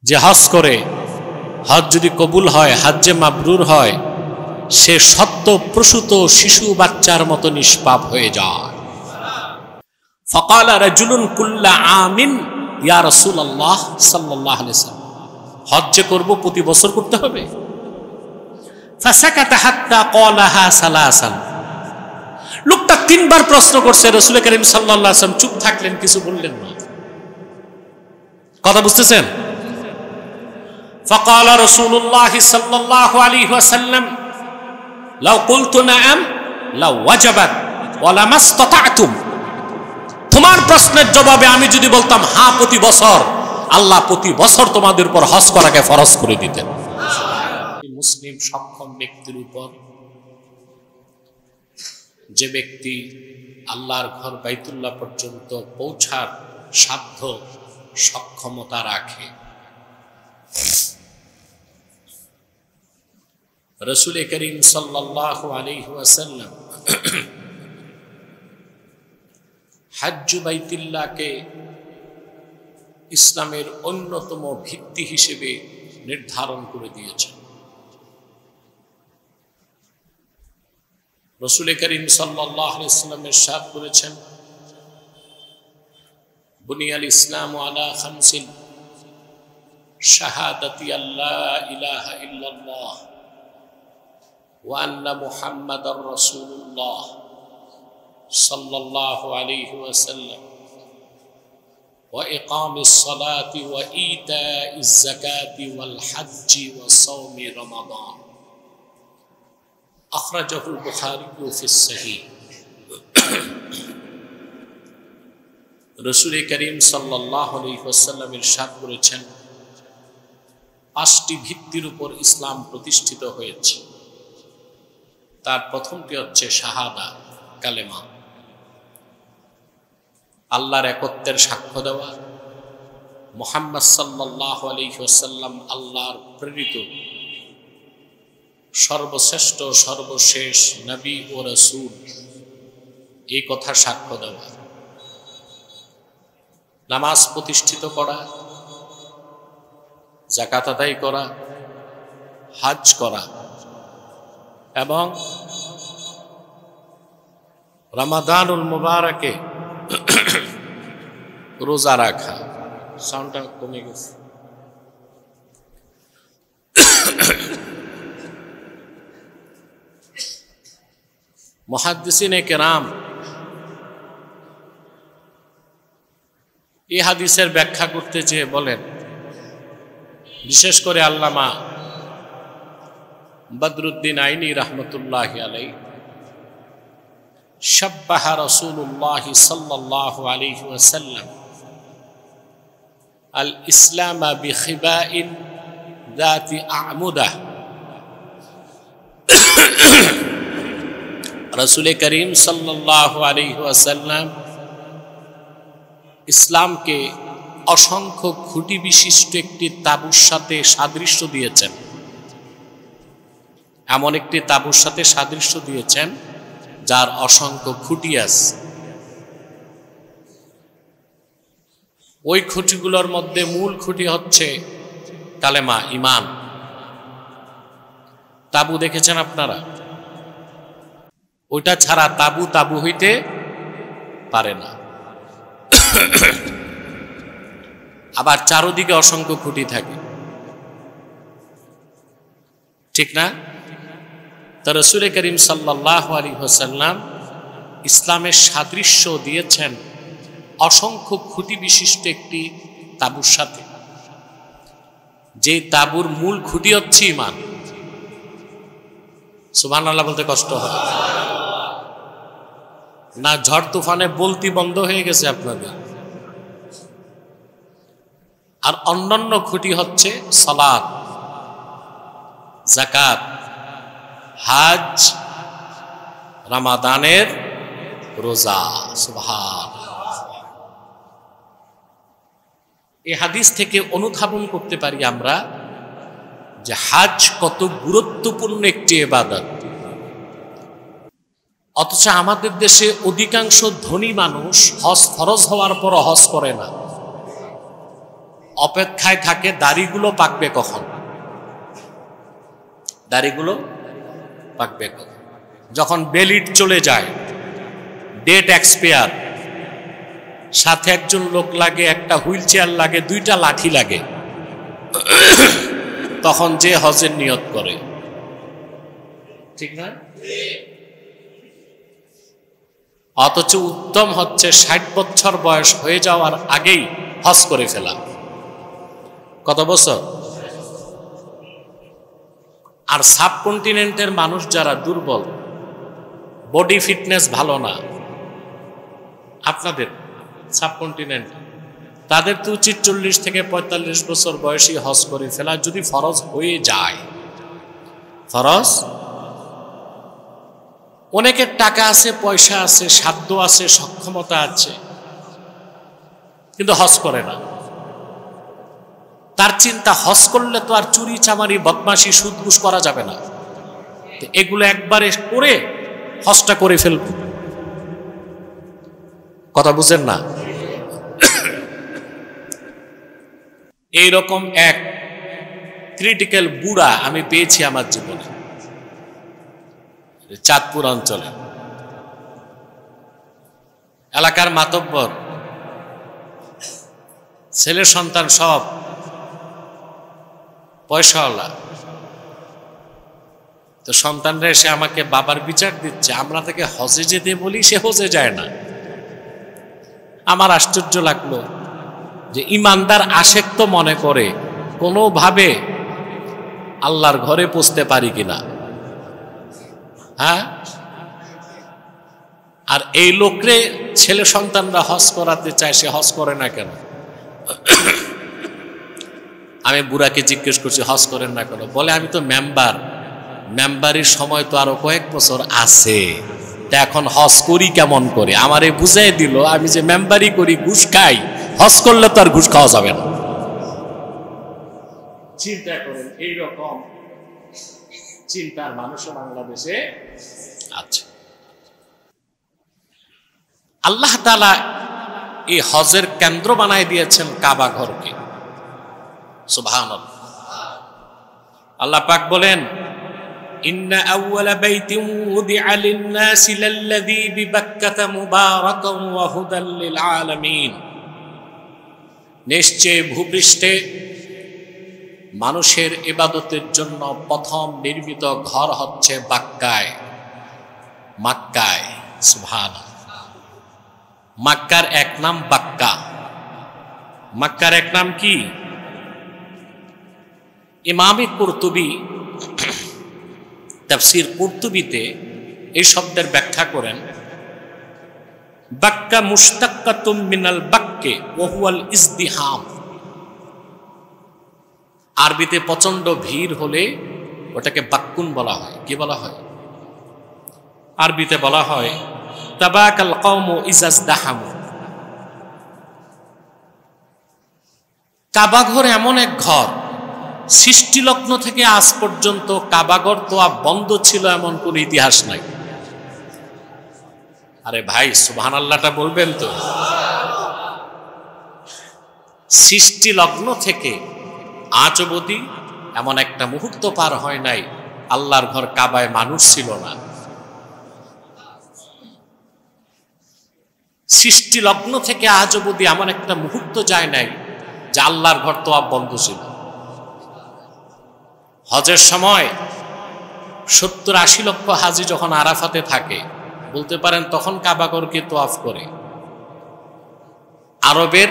যে হজ করে, হজ যদি কবুল হয়, হজ্জে মাবরুর হয়, সে সত্য প্রসূত শিশু বাচ্চার মতো নিষ্পাপ হয়ে যায়। ফাকালা রাজুলুন কুল্লা আমিন ইয়া রাসূলুল্লাহ সাল্লাল্লাহু আলাইহি ওয়াসাল্লাম, হজ যে করব প্রতি বছর করতে হবে? ফাসাকাতা হাত্তা ক্বালাহা সালাসান, লোকটা তিনবার প্রশ্ন করছে, রাসূল করিম সাল্লাল্লাহু আলাইহি ওয়াসাল্লাম চুপ থাকলেন, কিছু বললেন না। কথা বুঝতেছেন? ফাকালা রাসূলুল্লাহ সাল্লাল্লাহু আলাইহি ওয়াসাল্লাম লাউ কুলতু নাআম লাউ ওয়াজাবাত ওয়া লামাসতাতা'তুম, তোমার প্রশ্নের জবাবে আমি যদি বলতাম হ্যাঁ প্রতি বছর, আল্লাহ প্রতি বছর তোমাদের উপর হজ করাকে ফরজ করে দিতেন। মুসলিম সক্ষম ব্যক্তির উপর, যে ব্যক্তি আল্লাহর ঘর বাইতুল্লাহ পর্যন্ত পৌঁছার সাধ্য সক্ষমতা রাখে, রাসূল করিম সাল্লাল্লাহু আলাইহি ওয়াসাল্লাম হজ্জ বাইতুল্লাহকে ইসলামের অন্যতম ভিত্তি হিসেবে নির্ধারণ করে দিয়েছেন। রাসূল করিম সাল্লাল্লাহু আলাইহি ওয়াসাল্লাম ইরশাদ করেছেন, বুনিয়াল ইসলামু আলা খামসিন শাহাদাতি আল্লা ইলাহা ইল্লাল্লাহ ওয়া আন্না মুহাম্মাদার রাসূলুল্লাহ সাল্লাল্লাহু আলাইহি ওয়াসাল্লাম ওয়া ইকামিস সালাতি ওয়া ইতাইজ যাকাতি ওয়াল হজ্জি ওয়া সাওমি রমাদান, আখরাজাহুল বুখারী ফিস সহিহ। রাসূল করিম সাল্লাল্লাহু আলাইহি ওয়াসাল্লাম ইরশাদ করেছেন, পাঁচটি ভিত্তির উপর ইসলাম প্রতিষ্ঠিত হয়েছে। তার প্রথমটি হচ্ছে শাহাদা, কালেমা, আল্লাহর একত্বের সাক্ষ্য দেওয়া, মুহাম্মদ সাল্লাল্লাহু আলাইহি ওয়াসাল্লাম আল্লাহর প্রেরিত সর্বশ্রেষ্ঠ সর্বশেষ নবী ও রাসূল, এই কথা সাক্ষ্য দেওয়া, নামাজ প্রতিষ্ঠিত করা, যাকাত আদায় করা, হজ করা এবং রমাদানুল মুবারকে রোজা রাখা। সাউন্ডটা কমে গেছে। মুহাদ্দিসিনে কেরাম এই হাদিসের ব্যাখ্যা করতে চেয়ে বলেন, বিশেষ করে আল্লামা বদরুদ্দিন আইনি রাহমাতুল্লাহি আলাইহি, শাব্বাহা রাসূলুল্লাহ সাল্লাল্লাহু আলাইহি ওয়াসাল্লাম আল ইসলাম বিখিবাইন যাতি আ'মুদাহ, রাসূল করিম সাল্লাল্লাহু আলাইহি ওয়াসাল্লাম ইসলামকে অসংখ্য খুঁটি বিশিষ্ট একটি তাঁবুর সাথে সাদৃশ্য দিয়েছেন। এমন একটি তাঁবুর সাথে সাদৃশ্য দিয়েছেন যার অসংখ্য খুঁটি আছে। ওই খুঁটিগুলোর মধ্যে মূল খুঁটি হচ্ছে কালেমা, ঈমান। তাঁবু দেখেছেন আপনারা? ওইটা ছাড়া তাঁবু তাঁবু হইতে পারে না। আবার চারদিকে অসংখ্য খুঁটি থাকে, ঠিক না? তা রাসূল করিম সাল্লাল্লাহু আলাইহি ওয়াসাল্লাম ইসলামের সাদৃশ্য দিয়েছেন অসংখ্য খুঁটি বিশিষ্ট একটি তাঁবুর সাথে, যে তাঁবুর মূল খুঁটি হচ্ছে ঈমান। সুবহানাল্লাহ বলতে কষ্ট হয় না? ঝড় তুফানে বলতি বন্ধ হয়ে গেছে আপনাদের। আর অন্যান্য খুঁটি হচ্ছে সালাত, যাকাত, হজ, রমাদানের রোজা। সুবহানাল্লাহ। এই হাদিস থেকে অনুধাবন করতে পারি আমরা যে হজ কত গুরুত্বপূর্ণ একটি ইবাদত। অথচ আমাদের দেশে অধিকাংশ ধনী মানুষ হজ ফরজ হওয়ার পর হজ করে না। অপেক্ষায় থাকে দাড়িগুলো পাকবে কখন, দাড়িগুলো পাকবে কখন। যখন বেলিট চলে যায়, ডেট এক্সপায়ার, সাথে একজন লোক লাগে, একটা হুইল চেয়ার লাগে, দুইটা লাঠি লাগে, তখন যে হজের নিয়ত করে, ঠিক না? অথচ উত্তম হচ্ছে 60 বছর বয়স হয়ে যাওয়ার আগেই হজ করে ফেলা। কত বছর? আর সাবকন্টিনেন্টের মানুষ যারা দুর্বল, বডি ফিটনেস ভালো না, আপনাদের সাবকন্টিনেন্ট, তাদের তো উচিত 40 থেকে 45 বছর বয়সী হজ করে ফেলা, যদি ফরজ হয়ে যায়। ফরজ, অনেকের টাকা আছে, পয়সা আছে, সাধ্য আছে, সক্ষমতা আছে, কিন্তু হজ করে না। তার চিন্তা, হজ করলে তো আর চুরি চামারি বদমাশি সুদ ঘুষ করা যাবে না, এগুলো একবারে করে হজটা করে ফেলব। কথা বুঝেন না? এইরকম এক ক্রিটিক্যাল বুড়া আমি পেয়েছি আমার জীবনে, চাঁদপুর অঞ্চলে। এলাকার মাতব্বর, ছেলে সন্তান সব পয়সাওয়ালা, তো সন্তানরা এসে আমাকে বাবার বিচার দিচ্ছে, আমরা তাকে হজে যেতে বলি, সে হজে যায় না। আমার আশ্চর্য লাগলো যে ইমানদার আশেক তো মনে করে কোনোভাবে আল্লাহর ঘরে পৌঁছতে পারি কিনা, হ্যাঁ? আর এই লোকরে ছেলে সন্তানরা হজ করাতে চায়, সে হজ করে না কেন? আমি বুড়াকে জিজ্ঞেস করছি, হজ করেন না কেন? বলে আমি তো মেম্বারের সময় তো আরো কয়েক বছর আছে, তা এখন হজ করি কেমন করে? আমারে বুঝাই দিল, আমি যে মেম্বারি করি, ঘুষ খাই, হজ করলে তো আর ঘুষ খাওয়া যাবে না। চিন্তা করেন, এইরকম চিন্তার মানুষও বাংলাদেশে আছে। আল্লাহ তাআলা এই হজের কেন্দ্র বানায় দিয়েছেন কাবা ঘরকে। সুবহানাল্লাহ। আল্লাহ পাক বলেন, ইন্না আউওয়ালা বাইতিন উদিআ লিন-নাসি লাল্লাযী বিবাক্কাতা মুবারাকান ওয়া হুদাল লিল আলামিন। নিশ্চয় ভূপৃষ্ঠে মানুষের ইবাদতের জন্য প্রথম নির্মিত ঘর হচ্ছে মক্কায়। সুবহানাল্লাহ। মক্কার এক নাম বাক্কা। মক্কার এক নাম কি? ইমামে কুরতুবী তাফসীর কুরতুবীতে এই শব্দের ব্যাখ্যা করেন, বাক্কা মুশতাক্কাতুম মিনাল বাক্কে ওয়া হুয়াল ইজদিহাম। আরবিতে প্রচন্ড ভিড় হলে ওটাকে বাক্কুন বলা হয়। কি বলা হয়? আরবিতে বলা হয় তাবাকাল কওমু ইজাজদাহামু। কাবাঘর এমন এক ঘর, সৃষ্টিলগ্ন থেকে আজ পর্যন্ত কাবাঘর তো বন্ধ ছিল এমন কোন ইতিহাস নাই। আরে ভাই, সুবহানাল্লাহটা বলবেন তো? সৃষ্টিলগ্ন থেকে আজ অবধি এমন একটা মুহূর্ত পার হয় নাই আল্লাহর ঘর কাবায় মানুষ ছিল না। সৃষ্টিলগ্ন থেকে আজ অবধি এমন একটা মুহূর্ত যায় নাই যে আল্লাহর ঘর তো বন্ধ ছিল। হজের সময় 70-80 লক্ষ হাজি যখন আরাফাতে থাকে, বলতে পারেন তখন কাবাঘরকে তোয়াফ করে। আরবের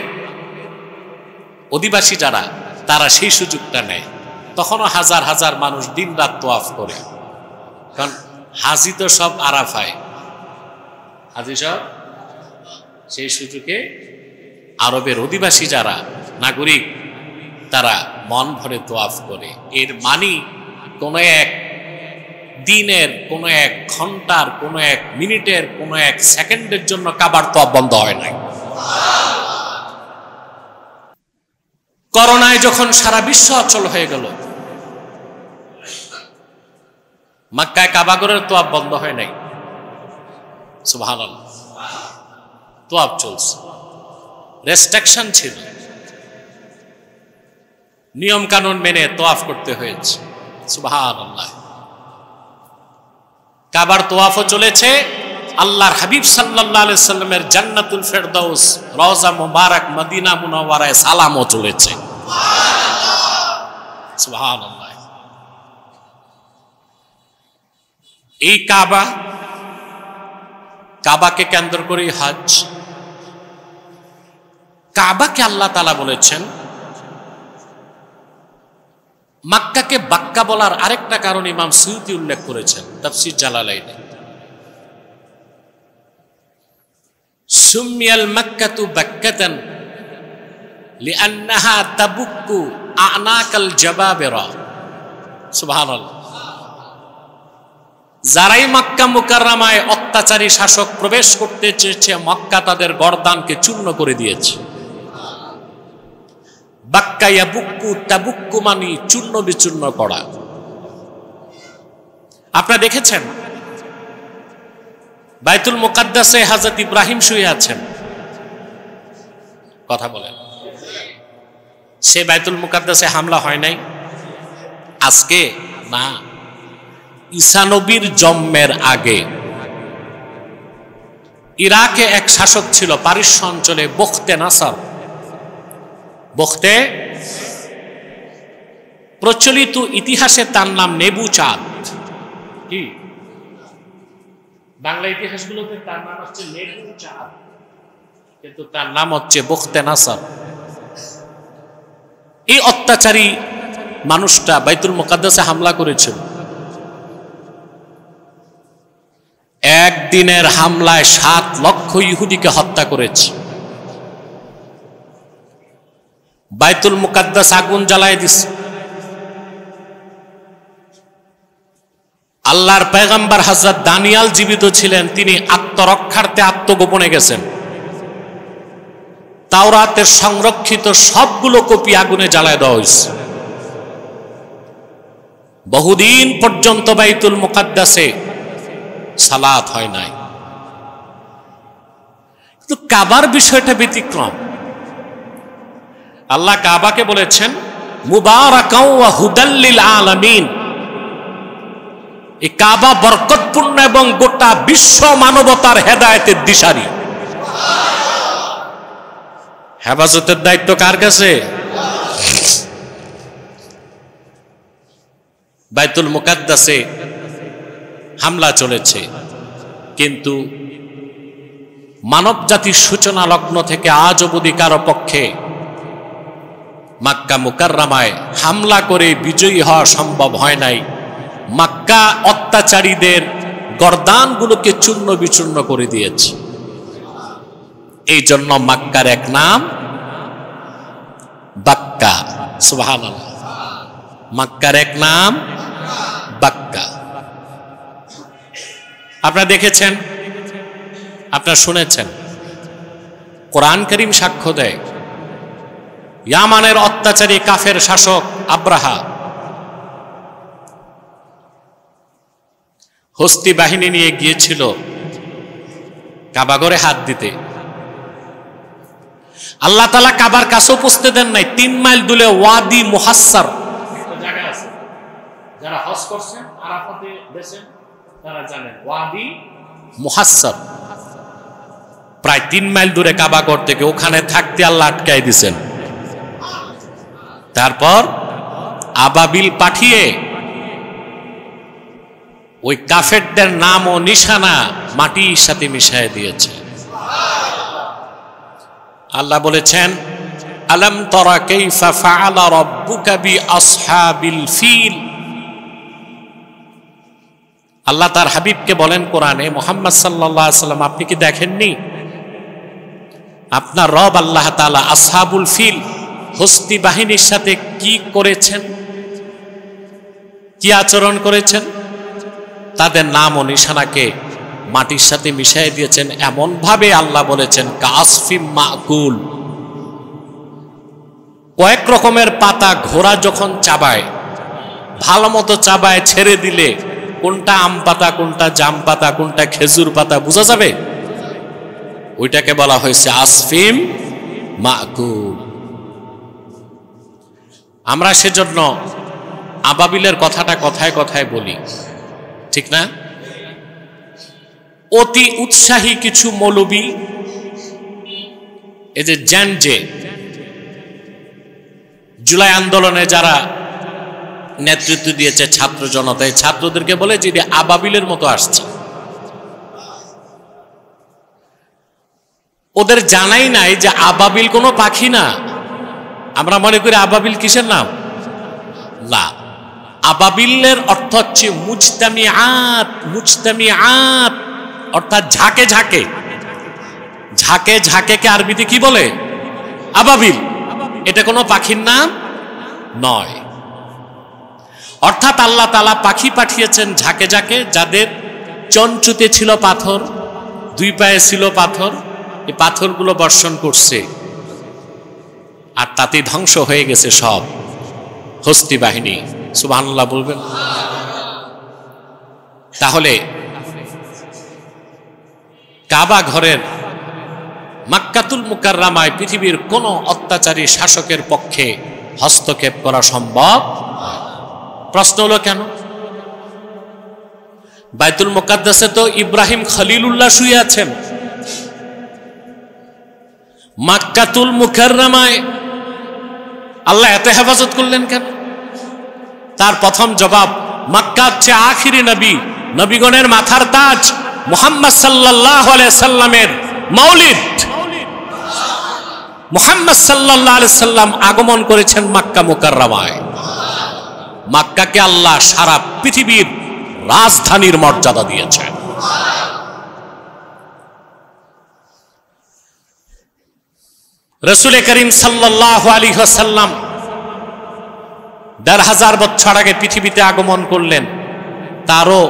অধিবাসী যারা, তারা সেই সুযোগটা নেয়, তখনও হাজার হাজার মানুষ দিন রাত তোয়াফ করে। কারণ হাজি তো সব আরাফায়, হাজি সব, সেই সুযোগে আরবের অধিবাসী যারা নাগরিক, তারা মন ভরে তোয়াফ করে। এর মানি কোনো এক দিনের, কোনো এক ঘন্টার, কোনো এক মিনিটের, কোনো এক সেকেন্ডের জন্য কাবার তোয়াফ বন্ধ হয় নাই। করোনায় যখন সারা বিশ্ব অচল হয়ে গেল, মক্কায় কাবাঘরের তোয়াফ বন্ধ হয় নাই। সুবহানাল্লাহ। তোয়াফ চলছে, রেস্ট্রিকশন ছিল। নিয়ম কানুন মেনে তোয়াফ করতে হয়েছে। সুবহানাল্লাহ। কাবার তোয়াফও চলেছে, আল্লাহর হাবিব সাল্লাল্লাহু আলাইহি সাল্লামের জান্নাতুল ফেরদাউস রওজা মুবারক মদিনা মুনাওয়ারায় সালামও চলেছে। সুবহানাল্লাহ সুবহানাল্লাহ। এই কাবাকে কেন্দ্র করে হজ। কাবাকে আল্লাহ তাআলা বলেছেন, মক্কাকে বাক্কা বলার আরেকটা কারণ ইমাম সুয়ুতী উল্লেখ করেছেন তাফসীর জালালাইনে। সুমিয়াল মক্কাতু বাক্কাতান লিআন্নাহা তাবুক্কু আনাকাল জাবাবিরা। সুবহানাল্লাহ। যারাই মক্কা মুকাররমায় অত্যাচারী শাসক প্রবেশ করতে চেয়েছে, মক্কা তাদের গর্দানকে চূর্ণ করে দিয়েছে। বাক্কা ইয়াবুক্কু তাবুক্কু মানে চূর্ণ বিচূর্ণ করা। আপনারা দেখেছেন বাইতুল মুকাদ্দাসে হযরত ইব্রাহিম শুয়ে আছেন, কথা বলেন। সে বাইতুল মুকাদ্দাসে হামলা হয় নাই আজকে না, ঈসা নবীর জন্মের আগে ইরাকে এক শাসক ছিল পারস্য অঞ্চলে, বখতে নাসর। বখতে, প্রচলিত ইতিহাসে তার নাম নেবুচাঁদ। কি বাংলা ইতিহাসগুলোতে তার নাম হচ্ছে নেবুচাঁদ, কিন্তু তার নাম হচ্ছে বখতে নাসর। এই অত্যাচারী মানুষটা বাইতুল মুকাদ্দাসে হামলা করেছিল। একদিনের হামলায় 7 লক্ষ ইহুদিকে হত্যা করেছে। বাইতুল মুকাদ্দাস আগুন জ্বালায় দিছে। আল্লাহর পয়গম্বর হযরত দানিয়াল জীবিত ছিলেন, তিনি আত্মরক্ষার্থে আত্মগোপনে গেছেন। তাওরাতের সংরক্ষিত সবগুলো কপি আগুনে জ্বালায় দেওয়া হয়েছে। বহুদিন পর্যন্ত বাইতুল মুকাদ্দাসে সালাত হয় নাই। কিন্তু কাবার বিষয়টা ব্যতিক্রম। আল্লাহ কাবাকে বলেছেন মুবারাকাও ওয়া হুদাল লিল আলামিন। এই কাবা বরকতপূর্ণ এবং গোটা বিশ্ব মানবতার হেদায়েতের দিশারি। হেফাজতের দায়িত্ব কার কাছে? বাইতুল মুকাদ্দাসে হামলা চলেছে, কিন্তু মানব জাতির সূচনা লগ্ন থেকে আজ অবধি কারো পক্ষে মক্কা মুকাররমায় হামলা করে বিজয়ী হওয়া সম্ভব হয় নাই। মক্কা অত্যাচারীদের গর্দানগুলোকে চূর্ণ বিচূর্ণ করে দিয়েছে। এই জন্য মক্কার এক নাম বাক্কা। সুবহানাল্লাহ। মক্কার এক নাম বাক্কা। আপনারা দেখেছেন, আপনারা শুনেছেন, কোরআন কারীম সাক্ষ্য দেয় ইয়ামানের অত্যাচারী কাফের শাসক আব্রাহা হস্তি বাহিনী নিয়ে গিয়েছিল কাবাঘরে হাত দিতে। আল্লাহ তাআলা কাবার কাছেও পৌঁছতে দেন নাই। 3 মাইল দূরে ওয়াদি মুহাসসার একটা জায়গা আছে, যারা হজ করছেন আরাফাতে গেছেন তারা জানেন, ওয়াদি মুহাসসার প্রায় 3 মাইল দূরে কাবাঘর থেকে। ওখানে থাকতে আল্লাহ আটকাই দিয়েছেন। তারপর আবাবিল পাঠিয়ে ওই কাফেরদের নাম ও নিশানা মাটির সাথে মিশিয়ে দিয়েছে। আল্লাহ বলেছেন আলাম তারা কাইফা ফাআলা রাব্বুকা বিআসহাবিল ফিল। আল্লাহ তার হাবিবকে বলেন কোরআনে, মুহাম্মদ সাল্লাল্লাহু আলাইহি ওয়াসাল্লাম আপনি কি দেখেননি আপনার রব আল্লাহ তাআলা আসহাবুল ফিল হস্তি বাহিনীর সাথে কি করেছেন, কি আচরণ করেছেন? তাদের নাম ও নিশানাকে মাটির সাথে মিশিয়ে দিয়েছেন। এমন ভাবে আল্লাহ বলেছেন কাসফিম মাকুল। কয়েক রকমের পাতা ঘোড়া যখন চাবায়, ভালো মতো চাবায়, ছেড়ে দিলে কোনটা আম পাতা, কোনটা জাম পাতা, কোনটা খেজুর পাতা বোঝা যাবে। ওইটাকে বলা হয়েছে আসফিম মাকুল। আমরা সেজন্য আবাবিলের কথাটা কথায় কথায় বলি, ঠিক না? অতি উৎসাহী কিছু মৌলবী, এই যে জ্যানজে জুলাই আন্দোলনে যারা নেতৃত্ব দিয়েছে ছাত্র জনতা, এই ছাত্রদেরকে বলে যে আবাবিলের মতো আসছে। ওদের জানাই নাই যে আবাবিল কোনো পাখি না। আমরা মনে করি আবাবিল কিসের নাম? না, আবাবিলের অর্থ হচ্ছে মুজতামিআত। মুজতামিআত অর্থাৎ ঝাঁকে ঝাঁকে। ঝাঁকে ঝাঁকেকে আরবিতে কি বলে? আবাবিল। এটা কোনো পাখির নাম নয়। অর্থাৎ আল্লাহ তাআলা পাখি পাঠিয়েছেন ঝাঁকে ঝাঁকে, যাদের চঞ্চুতে ছিল পাথর, দুই পায়ে ছিল পাথর, এই পাথরগুলো বর্ষণ করছে, আর তাতে ধ্বংস হয়ে গেছে সব হস্তি বাহিনী। সুবহানাল্লাহ বলবেন। তাহলে কাবা ঘরের মাক্কাতুল মুকাররমায় পৃথিবীর কোন অত্যাচারী শাসকের পক্ষে হস্তক্ষেপ করা সম্ভব? প্রশ্ন হলো কেন? বাইতুল মুকাদ্দাসে তো ইব্রাহিম খলিলুল্লাহ শুয়ে আছেন, মাক্কাতুল মুকাররমায় আল্লাহ এত হেফাজত করলেন কেন? তার প্রথম জবাব, মক্কা হচ্ছে আখিরি নবী, নবীগণের মাথার তাজ মুহাম্মদ সাল্লাল্লাহু আলাইহি সাল্লামের মাউলিদ। মুহাম্মদ সাল্লাল্লাহু আলাইহি সাল্লাম আগমন করেছেন মক্কা মুকাররমায়। মক্কাকে আল্লাহ সারা পৃথিবীর রাজধানীর মর্যাদা দিয়েছেন। রাসূল করিম সাল্লাল্লাহু আলাইহি ওয়াসাল্লাম ১৫০০ বছর আগে পৃথিবীতে আগমন করলেন। তারও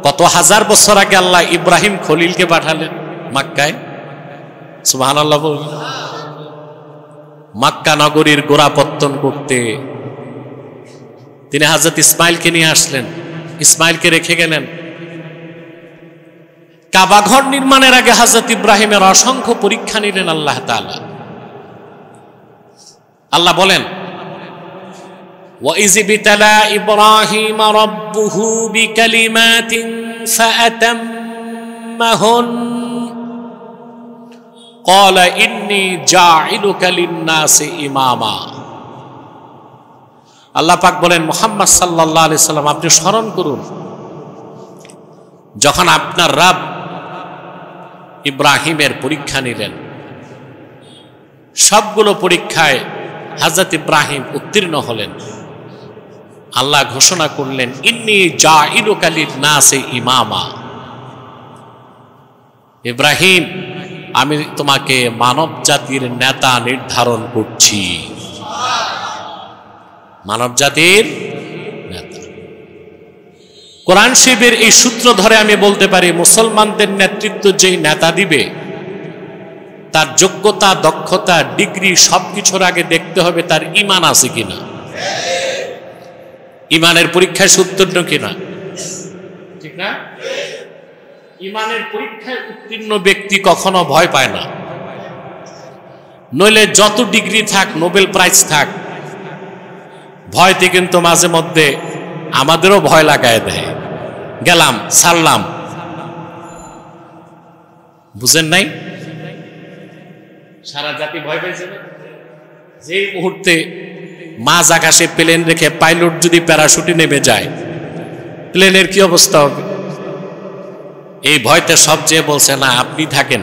কত হাজার বছর আগে আল্লাহ ইব্রাহিম খলিলকে পাঠালেন মক্কায়। সুবহানাল্লাহ বলুন। মক্কা নগরীর গোড়াপত্তন করতে তিনি হযরত ইসমাইলকে নিয়ে আসলেন, ইসমাইলকে রেখে গেলেন। কাবা ঘর নির্মাণের আগে হযরত ইব্রাহিমের অসংখ্য পরীক্ষা নিলেন আল্লাহ তাআলা। আল্লাহ বলেন, وَإِذِ ابْتَلَى إِبْرَاهِيمَ رَبُّهُ بِكَلِمَاتٍ فَأَتَمَّهُنَّ قَالَ إِنِّي جَاعِلُكَ لِلنَّاسِ إِمَامًا। আল্লাহ পাক বলেন, মুহাম্মদ সাল্লাল্লাহু আলাইহি সাল্লাম আপনি স্মরণ করুন, যখন আপনার রব ইব্রাহিমের পরীক্ষা নিলেন, সবগুলো পরীক্ষায় হযরত ইব্রাহিম উত্তীর্ণ হলেন। আল্লাহ ঘোষণা করলেন, ইন্নী জাইলুকা লিন-নাসি ইমামা। ইব্রাহিম, আমি তোমাকে মানব জাতির নেতা নির্ধারণ করছি। মানব জাতির নেতা। কোরআন শরীফের এই সূত্র ধরে আমি বলতে পারি, মুসলমানদের নেতৃত্ব যেই নেতা দিবে, তার যোগ্যতা, দক্ষতা, ডিগ্রি সবকিছুর আগে দেখতে হবে তার ঈমান আছে কিনা, ঈমানের পরীক্ষায় উত্তীর্ণ কিনা, ঠিক না? ঈমানের পরীক্ষায় উত্তীর্ণ ব্যক্তি কখনো ভয় পায় না। নইলে যত ডিগ্রি থাক, নোবেল প্রাইজ থাক, ভয়তে কিন্তু মাঝে মধ্যে আমাদেরও ভয় লাগায় দেয়। গেলাম, ছাড়লাম, বুঝেন নাই? সারা জাতি ভয় পেয়েছে না? যে মুহূর্তে মাঝ আকাশে প্লেন রেখে পাইলট যদি প্যারাশুটে নেমে যায়, প্লেনের কি অবস্থা হবে? এই ভয়তে সবচেয়ে বলছে না, আপনি থাকেন।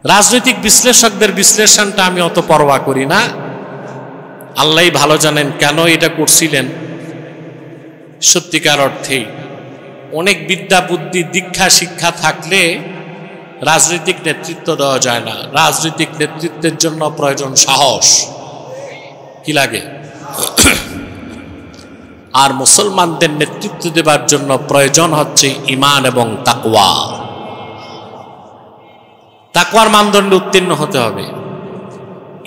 রাজনৈতিক বিশ্লেষকদের বিশ্লেষণটা আমি অত পরোয়া করি না। আল্লাহই ভালো জানেন কেন এটা করছিলেন। সত্যিকার অর্থেই অনেক বিদ্যা, বুদ্ধি, দীক্ষা, শিক্ষা থাকলে রাজনৈতিক নেতৃত্ব দেওয়া যায় না। রাজনৈতিক নেতৃত্বের জন্য প্রয়োজন সাহস। কি লাগে? আর মুসলমানদের নেতৃত্ব দেবার জন্য প্রয়োজন হচ্ছে ঈমান এবং তাকওয়া। তাকওয়ার মানদণ্ডে উত্তীর্ণ হতে হবে,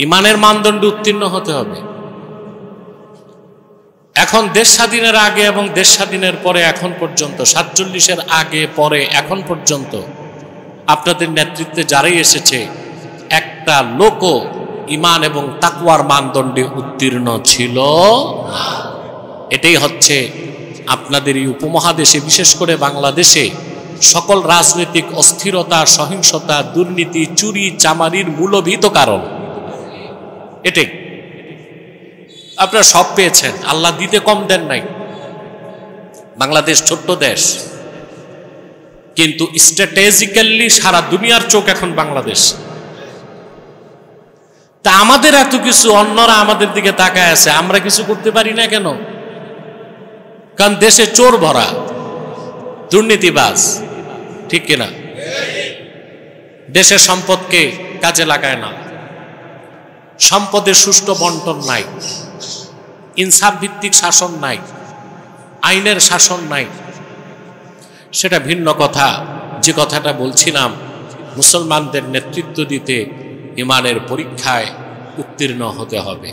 ঈমানের মানদণ্ডে উত্তীর্ণ হতে হবে। এখন দেশ স্বাধীনের আগে এবং দেশ স্বাধীনের পরে এখন পর্যন্ত, ৪৭-এর আগে পরে এখন পর্যন্ত আপনাদের নেতৃত্বে যারাই এসেছে, একটা লোকও ঈমান এবং তাকওয়ার মানদণ্ডে উত্তীর্ণ ছিল না। এটাই হচ্ছে আপনাদের এই উপমহাদেশে, বিশেষ করে বাংলাদেশে সকল রাজনৈতিক অস্থিরতা, সহিংসতা, দুর্নীতি, চুরি চামারির মূলভূত কারণ এটাই। আপনারা সব পেয়েছেন, আল্লাহ দিতে কম দেন নাই। বাংলাদেশ ছোট্ট দেশ, কিন্তু স্ট্র্যাটেজিক্যালি সারা দুনিয়ার চোখ এখন বাংলাদেশ। তা আমাদের এত কিছু, অন্যরা আমাদের দিকে তাকায় আছে, আমরা কিছু করতে পারি না কেন? কারণ দেশে চোর ভরা, দুর্নীতিবাজ, ঠিক কিনা? দেশের সম্পদকে কাজে লাগায় না, সম্পদের সুষ্ঠু বন্টন নাই, ইনসাফ ভিত্তিক শাসন নাই, আইনের শাসন নাই। সেটা ভিন্ন কথা। যে কথাটা বলছিলাম, মুসলমানদের নেতৃত্ব দিতে ঈমানের পরীক্ষায় উত্তীর্ণ হতে হবে।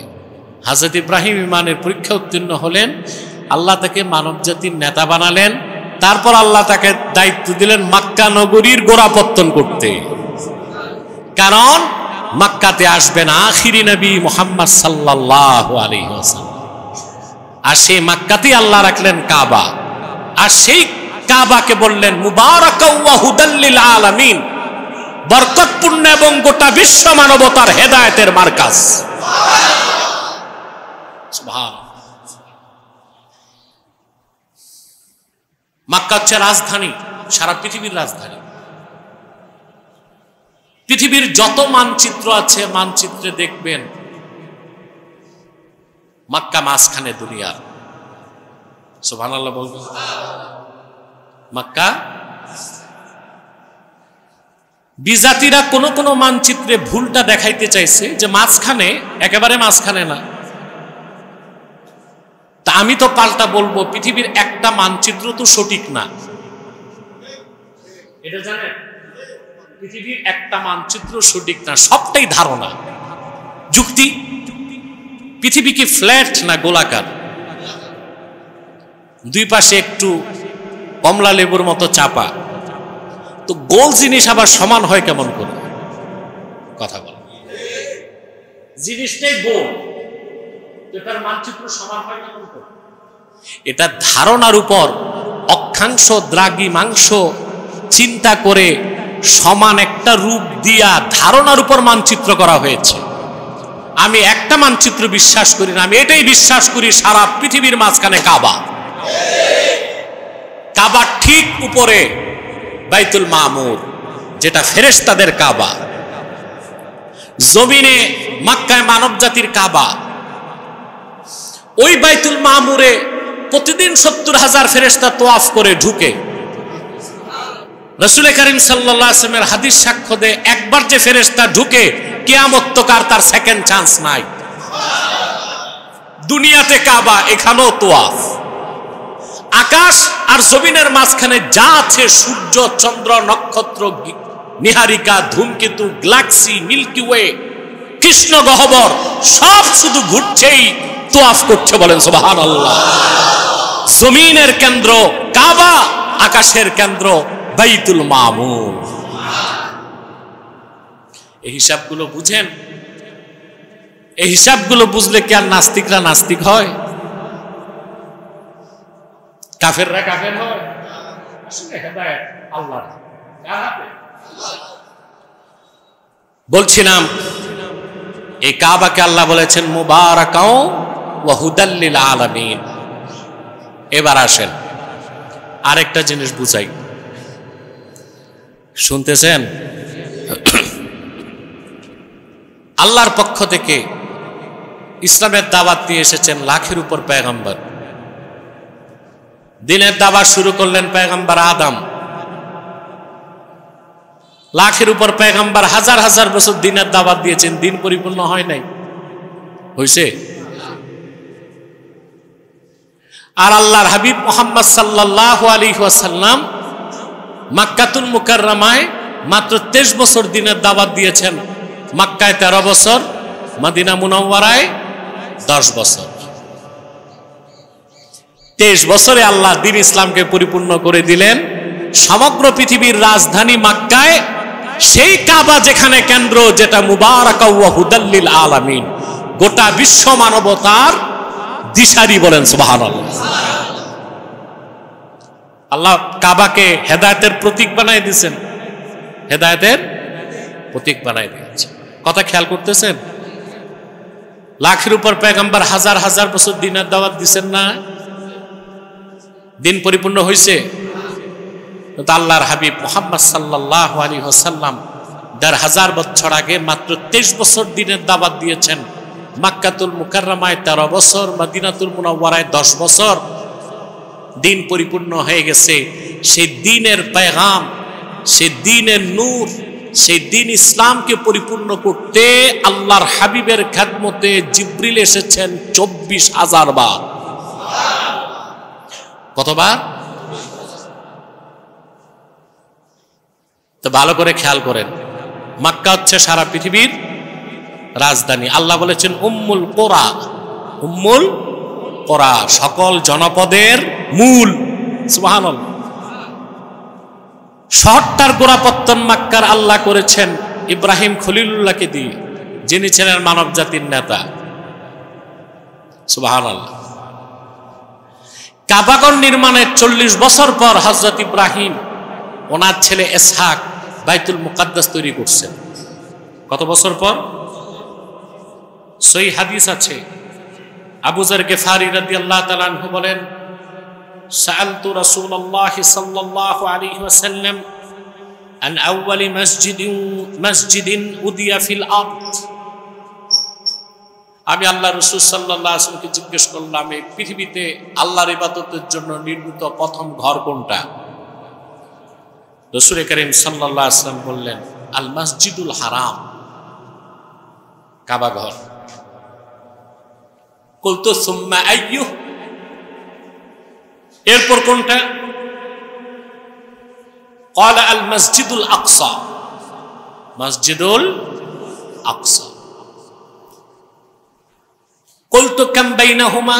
হযরত ইব্রাহিম ঈমানের পরীক্ষায় উত্তীর্ণ হলেন, আল্লাহ তাকে মানবজাতির নেতা বানালেন। তারপর আল্লাহ তাকে দায়িত্ব দিলেন মক্কা নগরীর গোড়াপত্তন করতে। কারণ মক্কাতে আসবেন আখিরি নবী মুহাম্মদ সাল্লাল্লাহু আলাইহি ওয়াসাল্লাম, আর সেই মক্কাতেই আল্লাহ রাখলেন কাবা। আর সেই কাবাকে বললেন মুবারাকাও ওয়া হুদাল লিল আলামিন, বরকতপূর্ণ এবং গোটা বিশ্ব মানবতার হেদায়েতের মার্কাজ। সুবহানাল্লাহ। মক্কা হচ্ছে রাজধানী, সারা পৃথিবীর রাজধানী। পৃথিবীর যত মানচিত্র আছে, মানচিত্রে দেখবেন মক্কা মাঝখানে দুনিয়ার। সুবহানাল্লাহ বলবেন। মক্কা, বিজাতিরা কোন কোন মানচিত্রে ভুলটা দেখাইতে চাইছে যে মাঝখানে, একেবারে মাঝখানে না। তা আমি তো পাল্টা বলবো, পৃথিবীর একটা মানচিত্র তো সঠিক না। এটা জানেন, পৃথিবীর একটা মানচিত্র সঠিক না, সবটাই ধারণা, যুক্তি। পৃথিবী কি ফ্ল্যাট না গোলাকার? দুই পাশে একটু কমলা লেবুর মতো চাপা, তো গোল জিনিস আবার সমান হয় কেমন করে? কথা বল, জিনিসটাই গোল, এটার মানচিত্র সমান হয় কেমন করে? এটা ধারণার উপর অক্ষাংশ দ্রাঘিমাংশ চিন্তা করে সমান একটা রূপ দিয়া ধারণার উপর মানচিত্র করা হয়েছে। আমি একটা মানচিত্র বিশ্বাস করি না, আমি এটাই বিশ্বাস করি সারা পৃথিবীর মাঝখানে কাবা। কাবার ঠিক উপরে বাইতুল মামুর, যেটা ফেরেশতাদের কাবা। জমিনে মক্কায় মানব জাতির কাবা। ওই বাইতুল মামুরে প্রতিদিন 70,000 ফেরেশতা তোয়াফ করে ঢুকে। রাসূল করিম সাল্লাল্লাহু আলাইহি ওয়াসাল্লামের হাদিস সাক্ষ্য দেয়, একবার যে ফেরেশতা ঢুকে কিয়ামত তকার তার সেকেন্ড চান্স নাই। দুনিয়াতে কাবা, এখানেও তোয়াফ। আকাশ আর জমিনের মাঝখানে যা আছে, সূর্য, চন্দ্র, নক্ষত্র, নিহারিকা, ধূমকেতু, গ্যালাক্সি, মিল্কি ওয়ে, কৃষ্ণ গহ্বর, সব শুধু ঘুরছেই, তোয়াফ করছে। বলেন সুবহানাল্লাহ। জমিনের কেন্দ্র কাবা, আকাশের কেন্দ্র বাইতুল মামুর। এই হিসাবগুলো বুঝেন? এই হিসাবগুলো বুঝলে কি আর নাস্তিকরা নাস্তিক হয়? কাফেররা কাফের হয়? আসলে হেদায়েত আল্লাহর হাতে। বলছিলাম, এই কাবাকে আল্লাহ বলেছেন মুবারাকাও ওয়া হুদাল লিল আলামিন। এবার আসেন আরেকটা জিনিস বুঝাই, শুনতেছেন? আল্লাহর পক্ষ থেকে ইসলামের দাওয়াত নিয়ে এসেছেন লাখের উপর পয়গম্বর। দিনের দাওয়াত শুরু করলেন পয়গম্বর আদম। লাখের উপর পয়গম্বর হাজার হাজার বছর দিনের দাওয়াত দিয়েছেন, দিন পরিপূর্ণ হয় নাই। হইছে? আর আল্লাহর হাবিব মুহাম্মদ সাল্লাল্লাহু আলাইহি ওয়াসাল্লাম মক্কাতুল মুকাররমায় মাত্র 23 বছর দিনের দাওয়াত দিয়েছেন। মক্কায় 13 বছর, মদিনা মুনাওয়ারায় 10 বছর। 23 বছরে আল্লাহ দ্বীন ইসলামকে পরিপূর্ণ করে দিলেন। সমগ্র পৃথিবীর রাজধানী মক্কায় সেই কাবা যেখানে কেন্দ্র, যেটা মুবারাকা ওয়া হুদাল্লিল আলামিন, গোটা বিশ্ব মানবতার দিশারি, বলেন সুবহানাল্লাহ। আল্লাহ কাবাকে হেদায়েতের প্রতীক বানাই দিয়েছেন, হেদায়েতের প্রতীক বানাই দিয়েছেন। কথা খেয়াল করতেছেন? লাখের উপর পয়গম্বর হাজার হাজার বছর দিনের দাওয়াত দিচ্ছেন না? দিন পরিপূর্ণ হয়েছে? আল্লাহর হাবিব মুহাম্মদ সাল্লাল্লাহু আলাইহি ওয়াসাল্লাম ১,৫০০ বছর আগে মাত্র ২৩ বছর দিনের দাওয়াত দিয়েছেন। মক্কাতুল মুকাররমায় ১৩ বছর, মদিনাতুল মুনাওয়ারায় ১০ বছর। দিন পরিপূর্ণ হয়ে গেছে। সেই দিনের পেগাম, সেই দিনের নূর, সেই দিন ইসলামকে পরিপূর্ণ করতে আল্লাহর হাবিবের খেদমতে জিবরিল এসেছেন ২৪,০০০ বার। কতবার? তো ভালো করে খেয়াল করেন, মক্কা হচ্ছে সারা পৃথিবীর রাজধানী। আল্লাহ বলেছেন উম্মুল কোরা, উম্মুল কোরা, সকল জনপদের মূল। সুবহানাল্লাহ। শহরটার গোড়াপত্তন মক্কার আল্লাহ করেছেন ইব্রাহিম খলিলুল্লাহকে দিয়ে, যিনি ছিলেন মানব জাতির নেতা। সুবহানাল্লাহ। কাবাগর নির্মাণের ৪০ বছর পর হযরত ইব্রাহিম ওনার ছেলে ইসহাক বাইতুল মুকাদ্দাস তৈরি করছেন। কত বছর পর? সহিহ হাদিস আছে, আবু যর গিফারি রাদিয়াল্লাহু তাআলা আনহু বলেন, সাআলতু রাসূলুল্লাহ সাল্লাল্লাহু আলাইহি ওয়াসাল্লাম আন আউয়ালি মাসজিদিন উদিয়া ফিল আরদ। আমি আল্লাহ রাসূল সাল্লাল্লাহু আলাইহি ওয়াসাল্লামকে জিজ্ঞেস করলাম, এই পৃথিবীতে আল্লাহর ইবাদতের জন্য নির্মিত প্রথম ঘর কোনটা? রাসূল করিম সাল্লাল্লাহু আলাইহি ওয়াসাল্লাম বললেন, আল মসজিদুল হারাম, কাবা ঘর। কুলতু সুম্মা আইয়ুহ, এরপর কোনটা? ক্বালা আল মসজিদুল আকসা, মসজিদুল আকসা। কুলতু কাম বাইনাহুমা,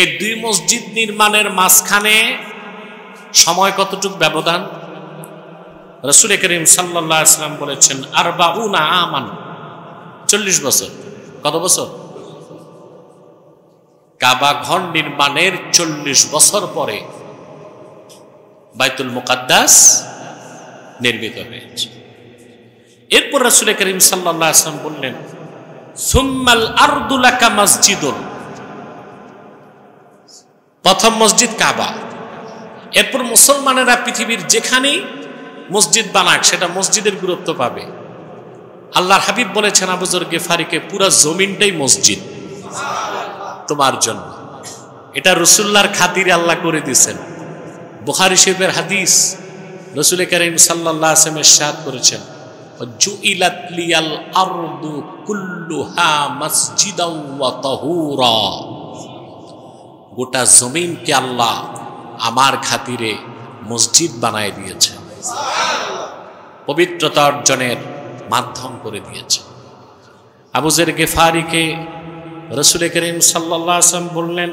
এই দুই মসজিদ নির্মাণের মাঝখানে সময় কতটুকু ব্যবধান? রাসূল করিম সাল্লাল্লাহু আলাইহি ওয়াসাল্লাম বলেছেন আরবাউনা আমান, ৪০ বছর। কত বছর? কাবা ঘর নির্মাণের ৪০ বছর পরে বাইতুল মুকাদ্দাস নির্মিত হয়েছে। এরপর রাসূল করিম সাল্লাল্লাহু আলাইহি ওয়াসাল্লাম বললেন সুম্মাল আরদু লাকা মসজিদুন, প্রথম মসজিদ কাবা। এরপর মুসলমানেরা পৃথিবীর যেখানেই মসজিদ বানাক সেটা মসজিদের গুরুত্ব পাবে। আল্লাহর হাবিব বলেছেন আবু যর গিফারিকে, পুরো জমিনটাই মসজিদ তোমার জন্য। এটা রাসূলুল্লাহর খাতিরে আল্লাহ করে দিয়েছেন। বুখারী শরীফের হাদিস, রাসূল করিম সাল্লাল্লাহু আলাইহি ওয়াসাল্লাম ইরশাদ করেছেন, জুইলাত লিয়াল আরদু কুল্লুহা মসজিদাও ওয়া তাহুরা, গোটা জমিনকে আল্লাহ আমার খাতিরে মসজিদ বানায় দিয়েছে, পবিত্রতা অর্জনের মাধ্যম করে দিয়েছে। আবু যর গিফারিকে রাসূল করিম সাল্লাল্লাহু আলাইহি ওয়াসাল্লাম বললেন,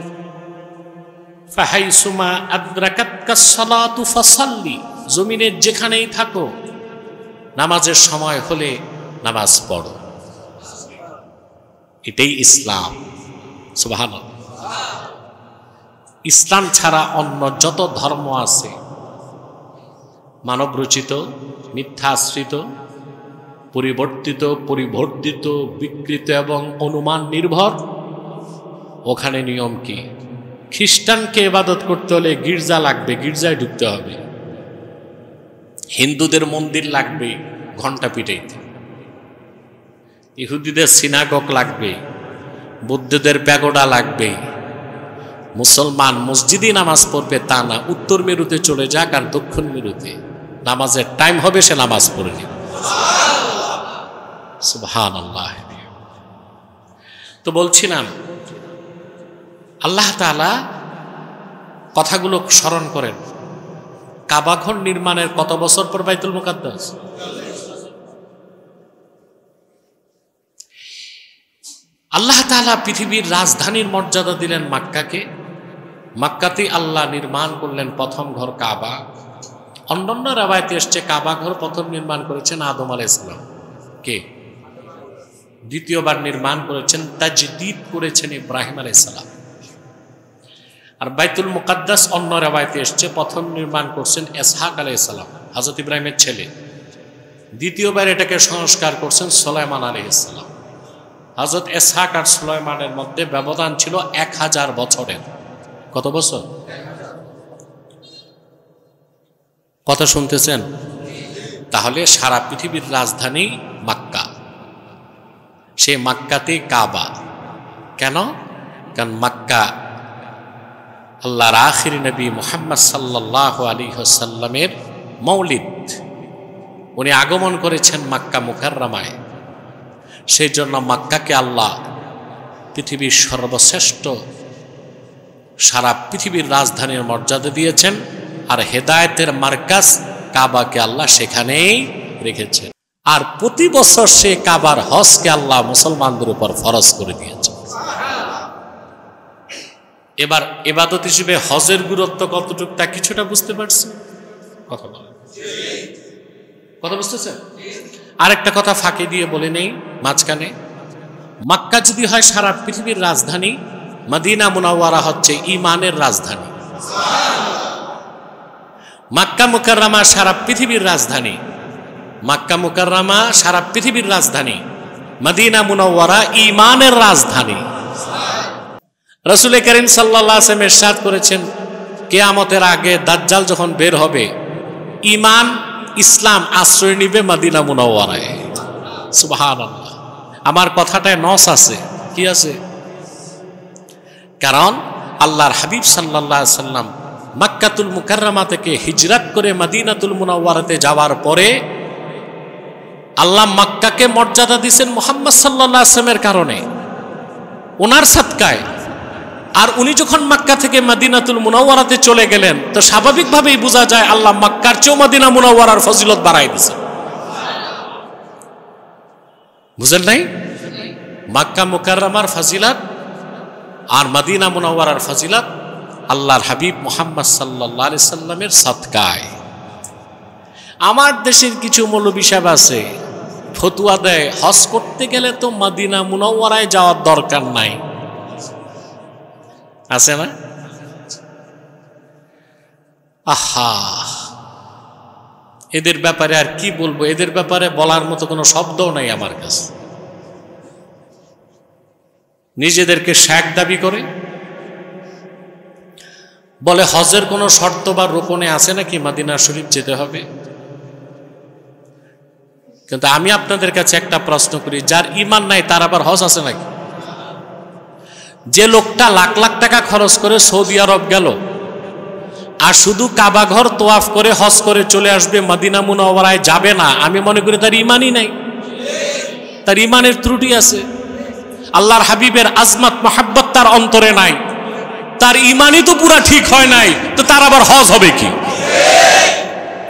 ফাহাইসুমা আদরাকাতকাস সালাতু ফাসাল্লি, জমিনের যেখানেই থাকো নামাজের সময় হলে নামাজ পড়ো। এটাই ইসলাম। সুবহানাল্লাহ। ইসলাম ছাড়া অন্য যত ধর্ম আছে, মানব রচিত, মিথ্যা আশ্রিত, পরিবর্তিত, বিকৃত এবং অনুমান নির্ভর, ওখানে নিয়ম কি? খ্রিস্টানকে ইবাদত করতে হলে গির্জা লাগবে, গির্জায় ঢুকতে হবে। হিন্দুদের মন্দির লাগবে, ঘন্টা পিটাইতে। ইহুদিদের সিনাগগ লাগবে, বৌদ্ধদের প্যাগোডা লাগবে। মুসলমান মসজিদে নামাজ পড়বে তা না, উত্তর মেরুতে চলে যাক আর দক্ষিণ মেরুতে নামাজের টাইম হবে, সে নামাজ পড়ে নেবে। সুবহানাল্লাহ। তো বলছিলাম আল্লাহ তাআলা কথাগুলো স্মরণ করেন। কাবা ঘর নির্মাণের কত বছর পর বাইতুল মুকাদ্দাস? আল্লাহ তাআলা পৃথিবীর রাজধানীর মর্যাদা দিলেন মক্কাকে। মক্কাতে আল্লাহ নির্মাণ করলেন প্রথম ঘর কাবা। অন্যান্য রাবায়াতে এসছে কাবা ঘর প্রথম নির্মাণ করেছেন আদম আলাইহিস সালাম, কে দ্বিতীয়বার নির্মাণ করেছেন তাজদীদ করেছেন ইব্রাহিম আলাইহিস সালাম। আর বাইতুল মুকাদ্দাস অন্য রাবায়াতে এসছে প্রথম নির্মাণ করছেন ইসহাক আলাইহিস সালাম, হযরত ইব্রাহিমের ছেলে। দ্বিতীয়বার এটাকে সংস্কার করছেন সুলাইমান আলাইহিস সালাম। হযরত ইসহাক আর সুলাইমানের মধ্যে ব্যবধান ছিল 1000 বছরের। কত বছর? কথা শুনতেছেন? তাহলে সারা পৃথিবীর রাজধানী মক্কা, সে মক্কাতে কাবা। কেন? কারণ মক্কা আল্লাহর আখিরি নবী মুহাম্মদ সাল্লাল্লাহু আলাইহি ওয়াসাল্লামের মৌলিদ, উনি আগমন করেছেন মক্কা মুকাররমায়। সেই জন্য মক্কাকে আল্লাহ পৃথিবীর সর্বশ্রেষ্ঠ, সারা পৃথিবীর রাজধানীর মর্যাদা দিয়েছেন। আর হেদায়েতের মার্কাজ কাবাকে আল্লাহ সেখানেই রেখেছেন। আর প্রতি বছর সে কাবার হজকে আল্লাহ মুসলমানদের উপর ফরজ করে দিয়েছেন। এবার ইবাদত হিসেবে হজের গুরুত্ব কতটুকু তা কিছুটা বুঝতে পারছেন? কথা বলেন, কথা বুঝতেছেন? আরেকটা কথা ফাঁকি দিয়ে বলে নেই মাঝখানে, মক্কা যদি হয় সারা পৃথিবীর রাজধানী, মদিনা মুনাওয়ারা হচ্ছে ঈমানের রাজধানী। মক্কা মুকাররমা সারা পৃথিবীর রাজধানী, মক্কা মুকাররমা সারা পৃথিবীর রাজধানী, মদিনা মুনাওয়ারা ঈমানের রাজধানী। রাসূল করিম সাল্লাল্লাহু আলাইহি ওয়াসাল্লাম ইরশাদ করেছেন, কিয়ামতের আগে দাজ্জাল যখন বের হবে, ঈমান ইসলাম আশ্রয় নিবে মদিনা মুনাওয়ারায়। সুবহানাল্লাহ। আমার কথাটায় নস আছে, কি আছে? কারণ আল্লাহর হাবিব সাল্লাল্লাহু আলাইহি ওয়াসাল্লাম মক্কাতুল মুকাররমা থেকে হিজরত করে মদিনাতুল মুনাওয়ারাতে যাওয়ার পরে আল্লাহ মক্কাকে মর্যাদা দিয়েছেন মুহাম্মদ সাল্লাল্লাহু আলাইহি ওয়াসাল্লামের কারণে, ওনার সাদকায়। আর উনি যখন মক্কা থেকে মদিনাতুল মুনাওয়ারাতে চলে গেলেন, তো স্বাভাবিকভাবেই বোঝা যায় আল্লাহ মক্কার চেয়েও মদিনা মুনাওয়ারার ফজিলত বাড়াই দিয়েছে। বুঝেন নাই? মক্কা মুকাররমার ফজিলত আর মদিনা মুনাওয়ারার ফজিলত আল্লাহর হাবিব মুহাম্মদ সাল্লাল্লাহু আলাইহি সাল্লামের সাদকায়। আমার দেশের কিছু মৌলবী সাহেব আছে, ফতুয়া দেয় হজ করতে গেলে তো মদিনা মুনাওয়ারায় যাওয়ার দরকার নাই, আছে না? আহা, এদের ব্যাপারে আর কি বলবো? এদের ব্যাপারে বলার মতো কোনো শব্দও নাই আমার কাছে। নিজেদেরকে শেখ দাবি করে, বলে হজের কোনো শর্ত বা রোকনে আছে নাকি মদিনা শরীফ যেতে হবে? কিন্তু আমি আপনাদের কাছে একটা প্রশ্ন করি, যার ঈমান নাই তার আবার হজ আছে নাকি? যে লোকটা লাখ লাখ টাকা খরচ করে সৌদি আরব গেল আর শুধু কাবা ঘর তোয়াফ করে হজ করে চলে আসবে, মদিনা মুনাওয়ারায় যাবে না, আমি মনে করি তার ঈমানই নাই, তার ঈমানের ত্রুটি আছে। আল্লাহর হাবিবের আজমত মহাব্বত তার অন্তরে নাই, তার ঈমানই তো পুরা ঠিক হয় নাই, তো তার আবার হজ হবে কি?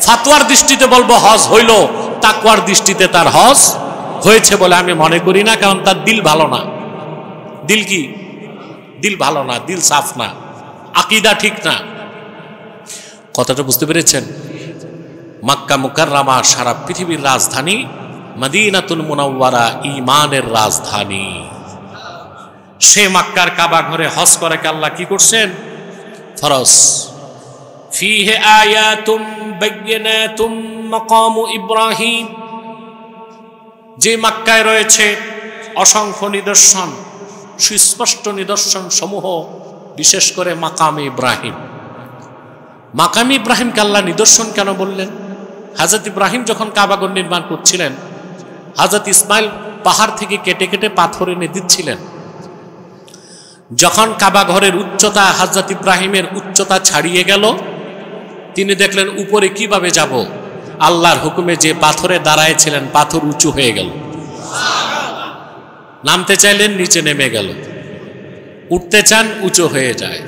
ফাতোয়ার দৃষ্টিতে বলবো হজ হইল, তাকওয়ার দৃষ্টিতে তার হজ হয়েছে বলে আমি মনে করি না, কারণ তার দিল ভালো না। দিল কি? দিল ভালো না, দিল সাফ না, আকীদা ঠিক না। কথাটা বুঝতে পেরেছেন? মক্কা মুকাররমা সারা পৃথিবীর রাজধানী, মদিনাতুল মুনাওয়ারা ঈমানের রাজধানী। সে মক্কার কাবা ঘরে হজ করে আল্লাহ কি করছেন? ফরজ। ফীহি আয়াতুম বায়্যিনাতুম মাকামু ইব্রাহিম, যে মক্কায় রয়েছে অসংখ্য নিদর্শন, সুস্পষ্ট নিদর্শন সমূহ, বিশেষ করে মাকামে ইব্রাহিম। মাকামে ইব্রাহিমকে আল্লাহ নিদর্শন কেন বললেন? হযরত ইব্রাহিম যখন কাবাঘর নির্মাণ করছিলেন, হযরত ইসমাইল পাহাড় থেকে কেটে কেটে পাথর এনে দিচ্ছিলেন। যখন কাবাঘরের উচ্চতা, হযরত ইব্রাহিমের উচ্চতা ছাড়িয়ে গেল, তিনি দেখলেন উপরে কিভাবে যাব। আল্লাহর হুকুমে যে পাথরে দাঁড়ায়ছিলেন, পাথর উঁচু হয়ে গেল। নামতে চাইলেন, নিচে নেমে গেল। উঠতে চান, উঁচু হয়ে যায়।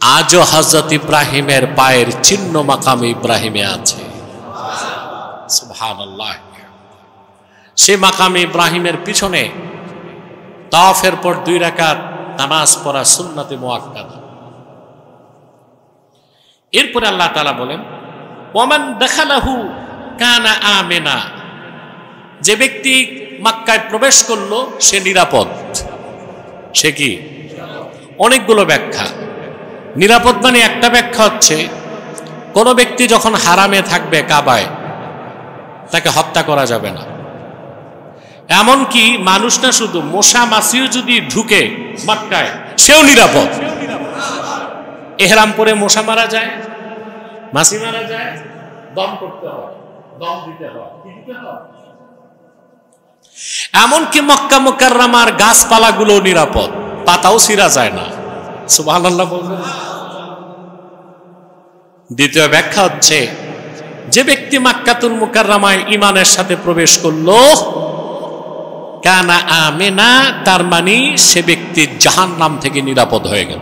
আজও হযরত ইব্রাহিমের পায়ের চিহ্ন মাকামে ইব্রাহিমে আছে। সুবহানাল্লাহ। সে মাকামে ইব্রাহিমের পিছনে তাওয়াফের পর 2 রাকাত নামাজ পড়া সুন্নতে মুআক্কাদা। এরপরে আল্লাহ তাআলা বলেন ওয়ামান দাখালাহু কানা আমিনা, যে ব্যক্তি মক্কায় প্রবেশ করলো সে নিরাপদ। সে কি? অনেকগুলো ব্যাখ্যা। নিরাপদ মানে একটা ব্যাখ্যা হচ্ছে কোন ব্যক্তি যখন হারামে থাকবে কাবায় তাকে হত্যা করা যাবে না। এমনকি মানুষ না, শুধু মশা মাছিও যদি ঢুকে মক্কায় সেও নিরাপদ। এহরাম পরে মশা মারা যায়, মাছি মারা যায়, দম করতে হয়, দম দিতে হয়, কি দিতে হয়? এমনকি মক্কা মুকাররমার গাছপালাগুলো নিরাপদ, পাতাও ছিঁড়া যায় না। সুবহানাল্লাহ বলবেন। দ্বিতীয় ব্যাখ্যা হচ্ছে যে ব্যক্তি মক্কাতুল মুকাররমায় ঈমানের সাথে প্রবেশ করলো কানা আমিনা, তার মানে সে ব্যক্তি জাহান্নাম থেকে নিরাপদ হয়ে গেল।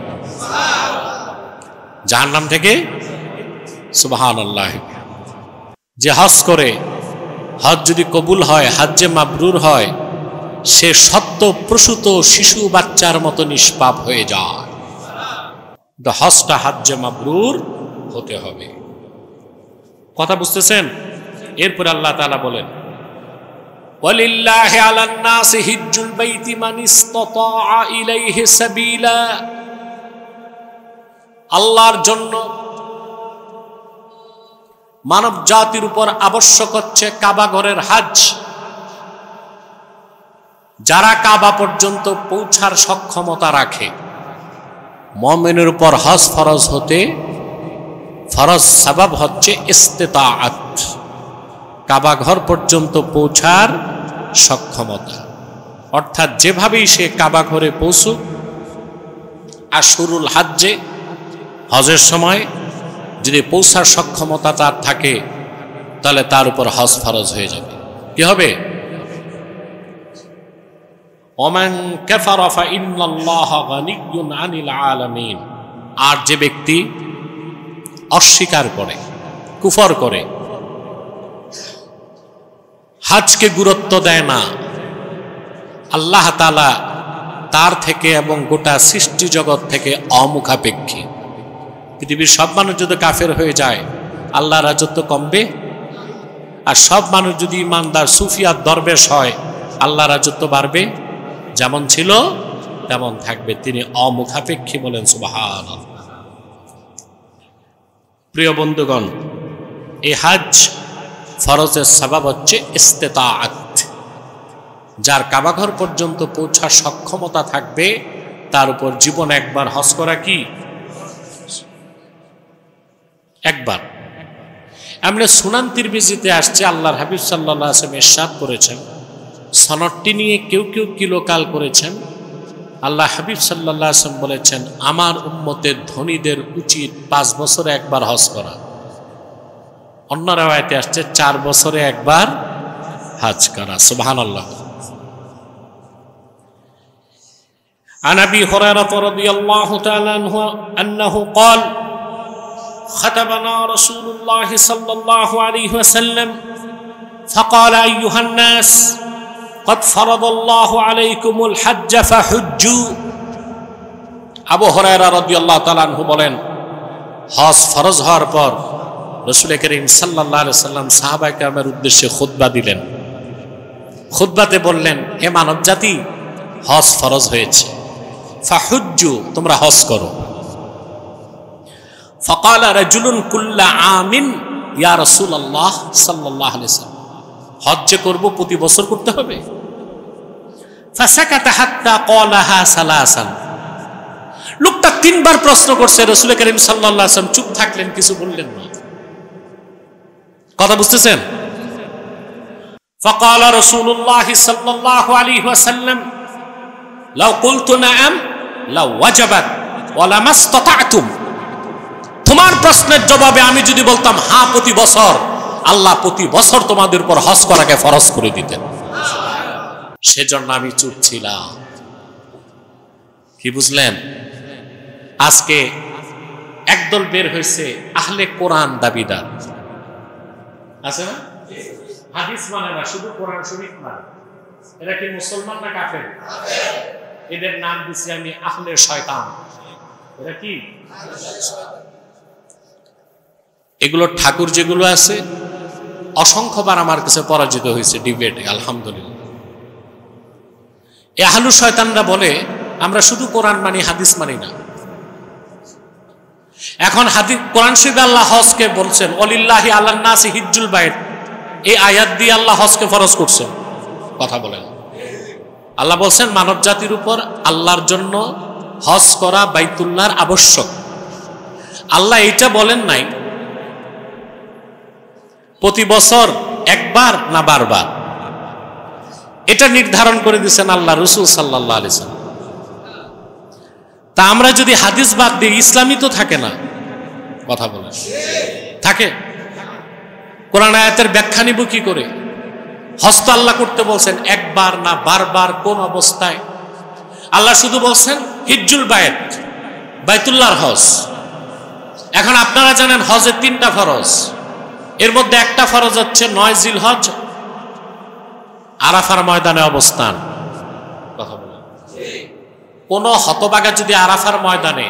জাহান্নাম থেকে, সুবহানাল্লাহ। যে হজ করে, হজ যদি কবুল হয়, হজ্জে মাবরুর হয়, সে সদ্য প্রসূত শিশু বাচ্চার মতো নিষ্পাপ হয়ে যায়। হজটা হজ্জে মাবরুর হতে হবে। কথা বুঝতেছেন? এরপর আল্লাহ তাআলা বলেন ওয়ালিল্লাহি আলান নাসি হিজ্জুল বাইতি মান ইসতাতাআ ইলাইহি সাবিলা, আল্লাহর জন্য মানব জাতির উপর আবশ্যক হচ্ছে কাবা ঘরের হজ। যারা কাবা পর্যন্ত পৌঁছার সক্ষমতা রাখে, মুমিনের উপর হজ ফরজ হতে ফরজ সবাব হচ্ছে ইস্তিতাআত, কাবা ঘর পর্যন্ত পৌঁছার সক্ষমতা। অর্থাৎ যেভাবেই সে কাবা ঘরে পৌঁছুক, আশুরুল হজ্জে হজের সময় যদি পৌঁছার সক্ষমতা তার থাকে তাহলে তার উপর হজ ফরজ হয়ে যাবে। কি হবে? ওমান কাফারা ফাইন্নাল্লাহা গানিয়্যুন আনিল আলামিন, আর যে ব্যক্তি অস্বীকার করে, কুফর করে, হজকে গুরুত্ব দেয় না, আল্লাহ তাআলা তার থেকে এবং গোটা সৃষ্টি জগৎ থেকে অমুখাপেক্ষী। পৃথিবীর সব মানুষ যদি কাফের হয়ে যায় আল্লাহর রাজত্ব কমবে? আর সব মানুষ যদি ইমানদার সুফিয়ার দরবেশ হয় আল্লাহর রাজত্ব বাড়বে? যেমন ছিল তেমন থাকবে। তিনি অমুখাপেক্ষী বলেন সুবহানাল্লাহ। প্রিয় বন্ধুগণ, এই হজ ফরজের সবাব হচ্ছে ইস্তিতাআত। যার কাবাঘর পর্যন্ত পৌঁছার সক্ষমতা থাকবে তার উপর জীবনে একবার হজ করা কি? একবার। এমনি সুনান তিরমিজিতে আসছে, আল্লাহর হাবিব সাল্লাল্লাহু আলাইহি ওয়াসাল্লাম ইরশাদ করেছেন, সনদটি নিয়ে কেউ কেউ কিলোকাল করেছেন। আল্লাহ হাবিব সাল্লাল্লাহু আলাইহি ওয়াসাল্লাম বলেছেন, আমার উম্মতের ধনীদের উচিত 5 বছরে একবার হজ করা। অন্য রাওয়ায়াতে আসছে 4 বছরে একবার হজ করা। সুবহানাল্লাহ। عن أبي هريرة رضي الله تعالى عنه أنه قال خطبنا رسول الله صلى الله عليه وسلم فقال أيها الناس قد فرض الله عليكم الحج فحجوا। আবু হুরায়রা রাদিয়াল্লাহু তাআলা আনহু বলেন, হজ ফরজ হওয়ার পর রাসূল করিম সাল্লাল্লাহু আলাইহি ওয়াসাল্লাম সাহাবায়ে কেরামের উদ্দেশ্যে খুতবা দিলেন। খুতবাতে বললেন, হে মানব জাতি, হজ ফরজ হয়েছে, ফাহুজ্জু, তোমরা হজ করো। ফাকালা রাজুলুন কুল্লা আমিন ইয়া রাসূলুল্লাহ সাল্লাল্লাহু আলাইহি ওয়াসাল্লাম, হজ যে করব প্রতি বছর করতে হবে? ফাসাকাতা হাত্তা ক্বালাহা সালাসান, লোকটা 3 বার প্রশ্ন করছে, রাসূল করিম সাল্লাল্লাহু আলাইহি ওয়াসাল্লাম চুপ থাকলেন, কিছু বললেন না। কথা বুঝতেছেন? ফাকালা রাসূলুল্লাহ সাল্লাল্লাহু আলাইহি ওয়াসাল্লাম লাউ কুলতু নাআম লাউ ওয়াজাবাত ওয়া লামাসতাতা'তুম, তোমার প্রশ্নের জবাবে আমি যদি বলতাম হ্যাঁ প্রতি বছর, আল্লাহ প্রতি বছর তোমাদের উপর হজ করাকে ফরজ করে দিতেন। সেজন্য আমি চুপ ছিলাম। কি বুঝলেন? আজকে একদল বের হয়েছে আহলে কোরআন দাবিদার, আছে না? হাদিস মানে না, শুধু কোরআন শরীফ মানে। এরা কি মুসলমান না কাফের? এদের নাম দিছি আমি আহলে শয়তান। এরা কি? এগুলো ঠাকুর যেগুলো আছে অসংখ্যবার আমার কাছে পরাজিত হয়েছে ডিবেটে, আলহামদুলিল্লাহ। এ আহলু শয়তানরা বলে আমরা শুধু কোরআন মানি, হাদিস মানি না। এখন হাদিস, কোরআন শরীফে আল্লাহ হজকে বলছেন ওয়ালিল্লাহি আলান নাসি হিজ্জুল বাইত, এই আয়াত দিয়ে আল্লাহ হজকে ফরজ করছেন। কথা বলেন, আল্লাহ বলছেন মানব জাতির উপর আল্লাহর জন্য হজ করা বাইতুল্লাহর আবশ্যক। আল্লাহ এইটা বলেন নাই প্রতি বছর একবার না বারবার, এটা নির্ধারণ করে দিয়েছেন আল্লাহ রাসূল সাল্লাল্লাহু আলাইহি ওয়াসাল্লাম। তা আমরা যদি হাদিস বাদ দিই, ইসলামই তো থাকে না। কথা বলেন, থাকে? কোরআন আয়াতের ব্যাখ্যা নিব কি করে? হজ তো আল্লাহ করতে বলছেন একবার না বারবার, কোন অবস্থায়? আল্লাহ শুধু বলছেন হিজ্জুল বাইত, বাইতুল্লাহর হজ। এখন আপনারা জানেন হজের 3টা ফরজ, এর মধ্যে একটা ফরজ হচ্ছে 9 জিলহজ আরাফার ময়দানে অবস্থান। কথা বলেন, কোন হতবাগা যদি আরাফার ময়দানে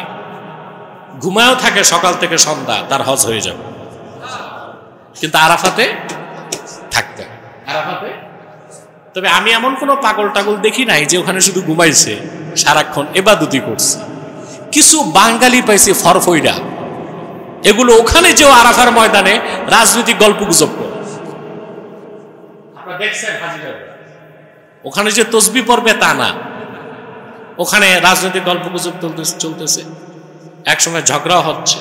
ঘুমায়ও থাকে সকাল থেকে সন্ধ্যা, তার হজ হয়ে যাবে। কিন্তু আরাফাতে থাকতে, আরাফাতে। তবে আমি এমন কোনো পাগল টাগল দেখি নাই যে ওখানে শুধু ঘুমাইছে, সারাক্ষণ ইবাদতি করছে। কিছু বাঙালি পাইছে ফরফইরা, এগুলো ওখানে যেও আরাফার ময়দানে রাজনৈতিক গল্প গুজব করে। আপনারা দেখছেন ওখানে যে তসবিহ পড়বে তা না, ওখানে রাজনৈতিক গল্প গুজব চলতেছে, একসময় ঝগড়াও হচ্ছে।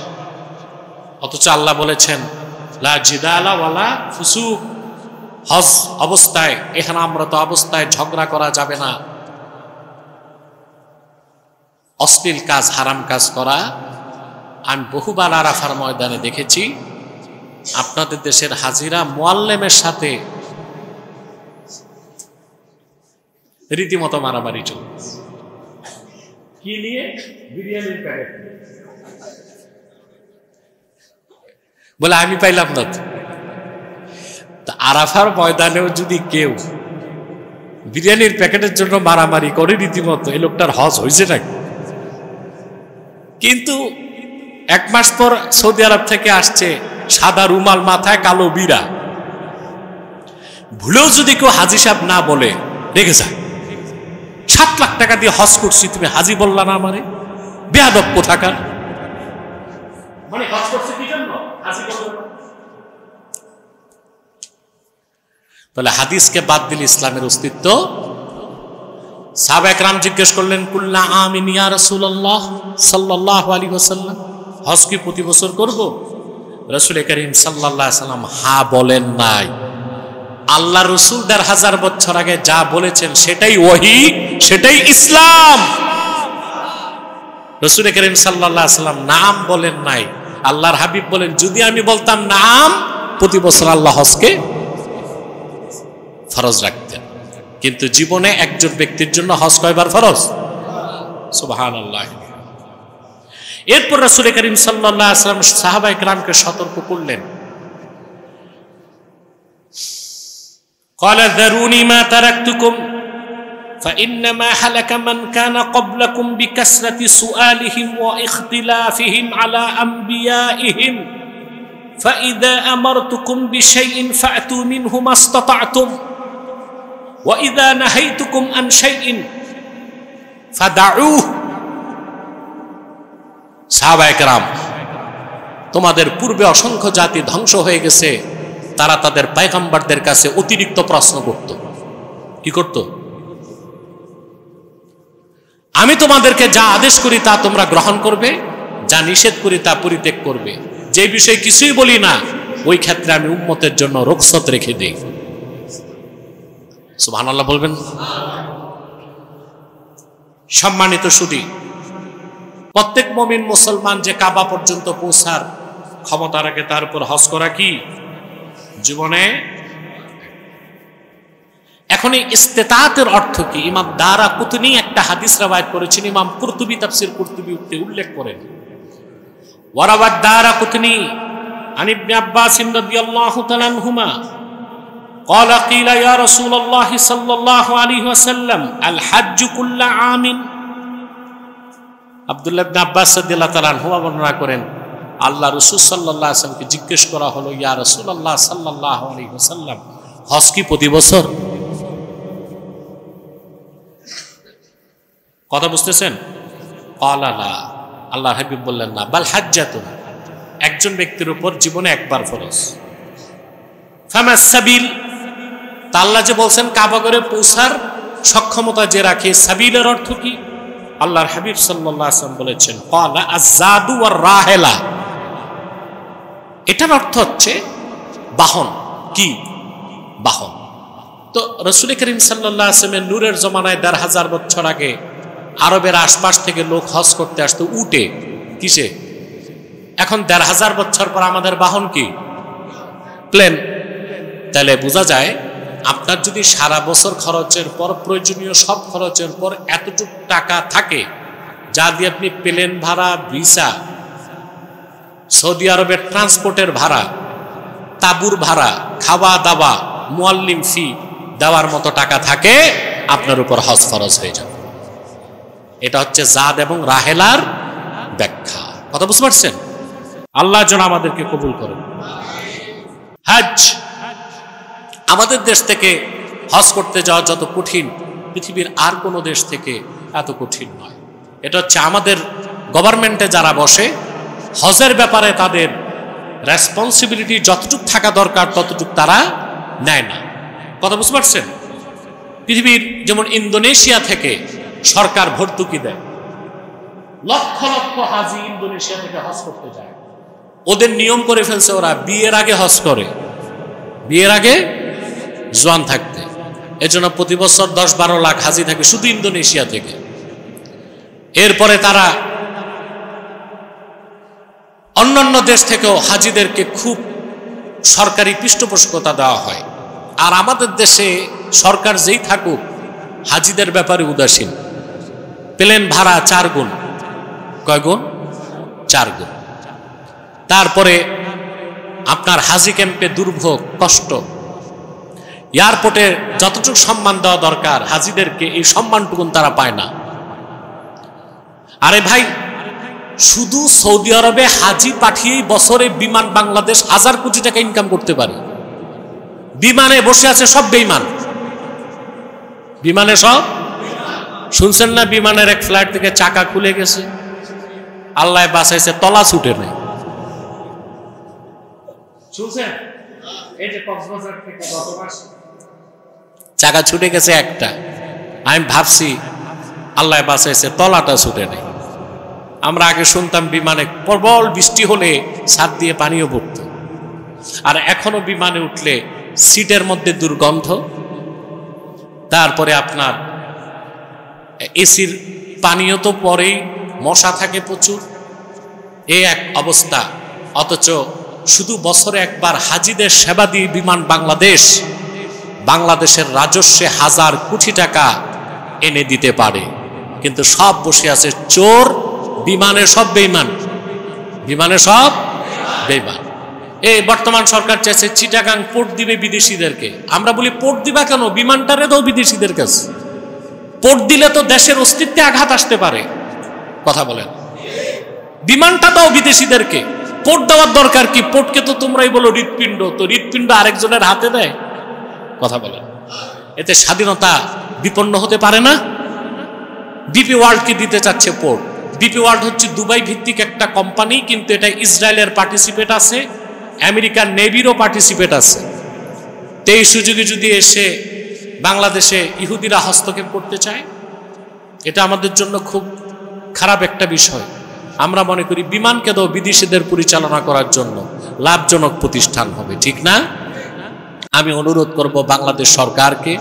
অথচ আল্লাহ বলেছেন লা জিদালা ওয়ালা ফুসুক, হজ অবস্থায়, এখানে আমরা তো অবস্থায় ঝগড়া করা যাবে না, অশ্লীল কাজ, হারাম কাজ করা। আমি বহুবার আরাফার ময়দানে দেখেছি আপনাদের দেশের হাজিরা মুআল্লিমের সাথে রীতিমতো মারামারি চলছে। কি নিয়ে? বিরিয়ানির প্যাকেট। বলে আমি পাইলাম না তো। আরাফার ময়দানেও যদি কেউ বিরিয়ানির প্যাকেটের জন্য মারামারি করে রীতিমতো, এই লোকটার হজ হয়েছে নাকি? কিন্তু 1 মাস পর সৌদি আরব থেকে আসছে, সাদা রুমাল মাথায়, কালো বিরা। ভুলেও যদি কেউ হাজি সাহেব না বলে রেগে যায়, 7 লাখ টাকা দিয়ে হজ করছি, তুমি হাজি বললা না আমারে, বেয়াদব কোথাকার। মানে হজ করছে কি জন্য? হাজি বলল। তাহলে হাদিসকে বাদ দিলে ইসলামের অস্তিত্ব। সাহাবা একরাম জিজ্ঞেস করলেন কুল্লা আমিন ইয়া রাসূলুল্লাহ সাল্লাল্লাহু আলাইহি ওয়াসাল্লাম, হজ কি প্রতি বছর করব? রাসূল করিম সাল্লাল্লাহু আলাইহি ওয়াসাল্লাম হ্যাঁ বলেন নাই। আল্লাহ রাসূল 1000 বছর আগে যা বলেছেন সেটাই ওহী, সেটাই ইসলাম। রাসূল করিম সাল্লাল্লাহু আলাইহি ওয়াসাল্লাম নাম বলেন নাই। আল্লাহর হাবিব বলেন যদি আমি বলতাম নাম, প্রতি বছর আল্লাহ হজকে ফরজ রাখতেন। কিন্তু জীবনে একজন ব্যক্তির জন্য হজ কয়বার ফরজ? সুবহানাল্লাহ। এরপর রাসূল করিম সাল্লাল্লাহু আলাইহি ওয়াসাল্লাম সাহাবায়ে কেরামকে সতর্ক করলেন, ক্বালা যারুনি মা তারাকতুকুম ফাইন্নামা হালাকা মান কানা ক্বাবলাকুম বিকাসরাতি সুআলিহিম ওয়া ইখতিলাফিহিম আলা আমবিয়াইহিম ফাইযা আমারতুকুম বিশাইইন ফাতু মিনহু মাসতাতা'তুম ওয়া ইযা নাহাইতুকুম আন শাইইন ফাদাউহু। সাহাবায়ে কেরাম, তোমাদের পূর্বে অসংখ্য জাতি ধ্বংস হয়ে গেছে, তারা তাদের পয়গম্বরদের কাছে অতিরিক্ত প্রশ্ন করত। কি করত? আমি তোমাদেরকে যা আদেশ করি তা তোমরা গ্রহণ করবে, যা নিষেধ করি তা পরিত্যাগ করবে। যে বিষয়ে কিছুই বলি না ওই ক্ষেত্রে আমি উম্মতের জন্য রুখসত রেখে দেই। সুবহানাল্লাহ বলবেন। সম্মানিত সুধী, প্রত্যেক মুমিন মুসলমান যে কাবা পর্যন্ত পৌঁছার ক্ষমতা রাখে, তার উপর হজ করা কি জীবনে। এখন এই ইস্তেতাতের অর্থ কি? ইমাম দারাকুতনি একটা হাদিস রওয়ায়াত করেছেন, ইমাম কুরতুবী তাফসীর কুরতুবী উল্লেখ করেন, ওয়ারাওয়াদ দারাকুতনি আন ইবনে আব্বাস রাদিয়াল্লাহু তাআলা আনহুমা قال قيل يا رسول الله صلى الله عليه وسلم الحج كل عام। আব্দুল্লাহ ইবনে আব্বাস রাদিয়াল্লাহু তাআলা আনহু বর্ণনা করেন, আল্লাহ রসুল সাল্লাল্লাহু আলাইহি ওয়াসাল্লামকে জিজ্ঞেস করা হলো, ইয়া রাসূলুল্লাহ সাল্লাল্লাহু আলাইহি ওয়াসাল্লাম, হজ কি প্রতি বছর? কথা বুঝতেছেন? ক্বালা লা, আল্লাহ হাবিব বললেন না, বাল হাজ্জাতুন, একজন ব্যক্তির উপর জীবনে একবার ফরজ। ফামাস সাবিল, তা আল্লাহ যে বলছেন কাবাগরে পৌঁছার সক্ষমতা যে রাখে, সাবিলের অর্থ কি? আল্লাহর হাবিব সাল্লাল্লাহু আলাইহি ওয়াসাল্লাম বলেছেন, ক্বালা আয-যাদু ওয়ার রাহেলা, এটার অর্থ হচ্ছে বাহন। কি বাহন? তো রাসূল করিম সাল্লাল্লাহু আলাইহি ওয়াসাল্লামের নূরের জমানায় ১৫০০ বছর আগে আরবের আশপাশ থেকে লোক হজ করতে আসতো উটে। কিসে? এখন ১৫০০ বছর পর আমাদের বাহন কি? প্লেন। তাহলে বোঝা যায় আপনার যদি সারা বছর খরচের পর, প্রয়োজনীয় সব খরচের পর এতটুকু টাকা থাকে, যা দিয়ে আপনি প্লেন ভাড়া, ভিসা, সৌদি আরবের ট্রান্সপোর্টের ভাড়া, তাবুর ভাড়া, খাওয়া দাওয়া, মুআল্লিম ফি দেওয়ার মতো টাকা থাকে, আপনার উপর হজ ফরজ হয়ে যাবে। এটা হচ্ছে জাদ এবং রাহেলার ব্যাখ্যা। কথা বুঝতে পারছেন? আল্লাহ যেন আমাদেরকে কবুল করেন। হজ, আমাদের দেশ থেকে হজ করতে যাওয়া যত কঠিন, পৃথিবীর আর কোনো দেশ থেকে এত কঠিন নয়। এটা হচ্ছে আমাদের গভর্নমেন্টে যারা বসে, হজের ব্যাপারে তাদের রেসপন্সিবিলিটি যতটুকু থাকা দরকার ততটুকু তারা নেয় না। কথা বুঝতে পারছেন? পৃথিবীর যেমন ইন্দোনেশিয়া থেকে সরকার ভর্তুকি দেয়, লক্ষ লক্ষ হাজি ইন্দোনেশিয়া থেকে হজ করতে যায়। ওদের নিয়ম করে ফেলছে, ওরা বিয়ের আগে হজ করে, বিয়ের আগে জোয়ান থাকতে। এজন্য প্রতি বছর ১০-১২ লাখ হাজি থাকে শুধু ইন্দোনেশিয়া থেকে। এরপরে তারা অন্যান্য দেশ থেকেও হাজিদেরকে খুব সরকারি পৃষ্ঠপোষকতা দেওয়া হয়। আর আমাদের দেশে সরকার যেই থাকুক, হাজিদের ব্যাপারে উদাসীন। প্লেন ভাড়া ৪ গুণ। কয় গুণ? ৪ গুণ। তারপরে আপনার হাজি ক্যাম্পে দুর্ভোগ, কষ্ট, এয়ারপোর্টে যতটুকু সম্মান দেওয়া দরকার হাজিদেরকে, এই সম্মানটুকুন তারা পায় না। আরে ভাই, শুধু সৌদি আরবে হাজি পাঠিয়েই বছরে বিমান বাংলাদেশ ১০০০ কোটি টাকা ইনকাম করতে পারে। বিমানে বসে আছে সব বেঈমান, বিমানে সব। শুনছেন না, বিমানের এক ফ্লাইট থেকে চাকা খুলে গেছে, আল্লাহ বাঁচাইছে, তলা ছুটে নেই। শুনছেন? এই যে কক্সবাজার থেকে গত মাসে চাকা ছুটে গেছে একটা, আমি ভাবছি আল্লাহ বাঁচাইছে, তলাটা ছুটে নেই। আমরা আগে শুনতাম বিমানে প্রবল বৃষ্টি হলে ছাদ দিয়ে পানিও পড়ত, আর এখনো বিমানে উঠলে সিটের মধ্যে দুর্গন্ধ, তারপরে আপনার এসির পানীয় তো পরেই, মশা থাকে প্রচুর, এই এক অবস্থা। অথচ শুধু বছরে একবার হাজিদের সেবা দিয়ে বিমান বাংলাদেশের রাজস্বে ১০০০ কোটি টাকা এনে দিতে পারে, কিন্তু সব বসে আছে চোর। বিমানে সব বেঈমান, বিমানে সব বেঈমান। এই বর্তমান সরকার চাইছে চিটাগাং পোর্ট দিবে বিদেশিদেরকে। আমরা বলি পোর্ট দিবা কেন? বিমানটারে দাও বিদেশিদের কাছে। পোর্ট দিলে তো দেশের অস্তিত্বে আঘাত আসতে পারে। কথা বলেন, বিমানটা দাও বিদেশিদেরকে, পোর্ট দেওয়ার দরকার কি? পোর্টকে তো তোমরাই বলো হৃৎপিণ্ড, তো হৃৎপিণ্ড আরেকজনের হাতে দেয়। কথা বলেন, এতে স্বাধীনতা বিপন্ন হতে পারে না? ডিপি ওয়ার্ল্ডকে দিতে চাচ্ছে পোর্ট। ডিপি ওয়ার্ল্ড হচ্ছে দুবাই ভিত্তিক একটা কোম্পানি, কিন্তু এটা ইসরায়েলের পার্টিসিপেট আছে, আমেরিকার নেভিরও পার্টিসিপেট আছে। তো এই সুযোগে যদি এসে বাংলাদেশে ইহুদিরা হস্তক্ষেপ করতে চায়, এটা আমাদের জন্য খুব খারাপ একটা বিষয়। আমরা মনে করি বিমানকে দাও বিদেশিদের পরিচালনা করার জন্য, লাভজনক প্রতিষ্ঠান হবে, ঠিক না? আমি অনুরোধ করব বাংলাদেশ সরকারকে,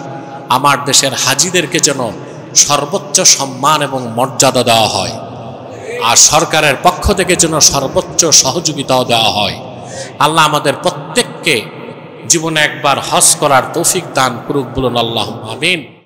আমার দেশের হাজিদেরকে যেন সর্বোচ্চ সম্মান এবং মর্যাদা দেওয়া হয়, আর সরকারের পক্ষ থেকে যেন সর্বোচ্চ সহযোগিতাও দেওয়া হয়। আল্লাহ আমাদের প্রত্যেককে জীবনে একবার হজ করার তৌফিক দান করুক, বলুন আল্লাহুম্মা আমিন।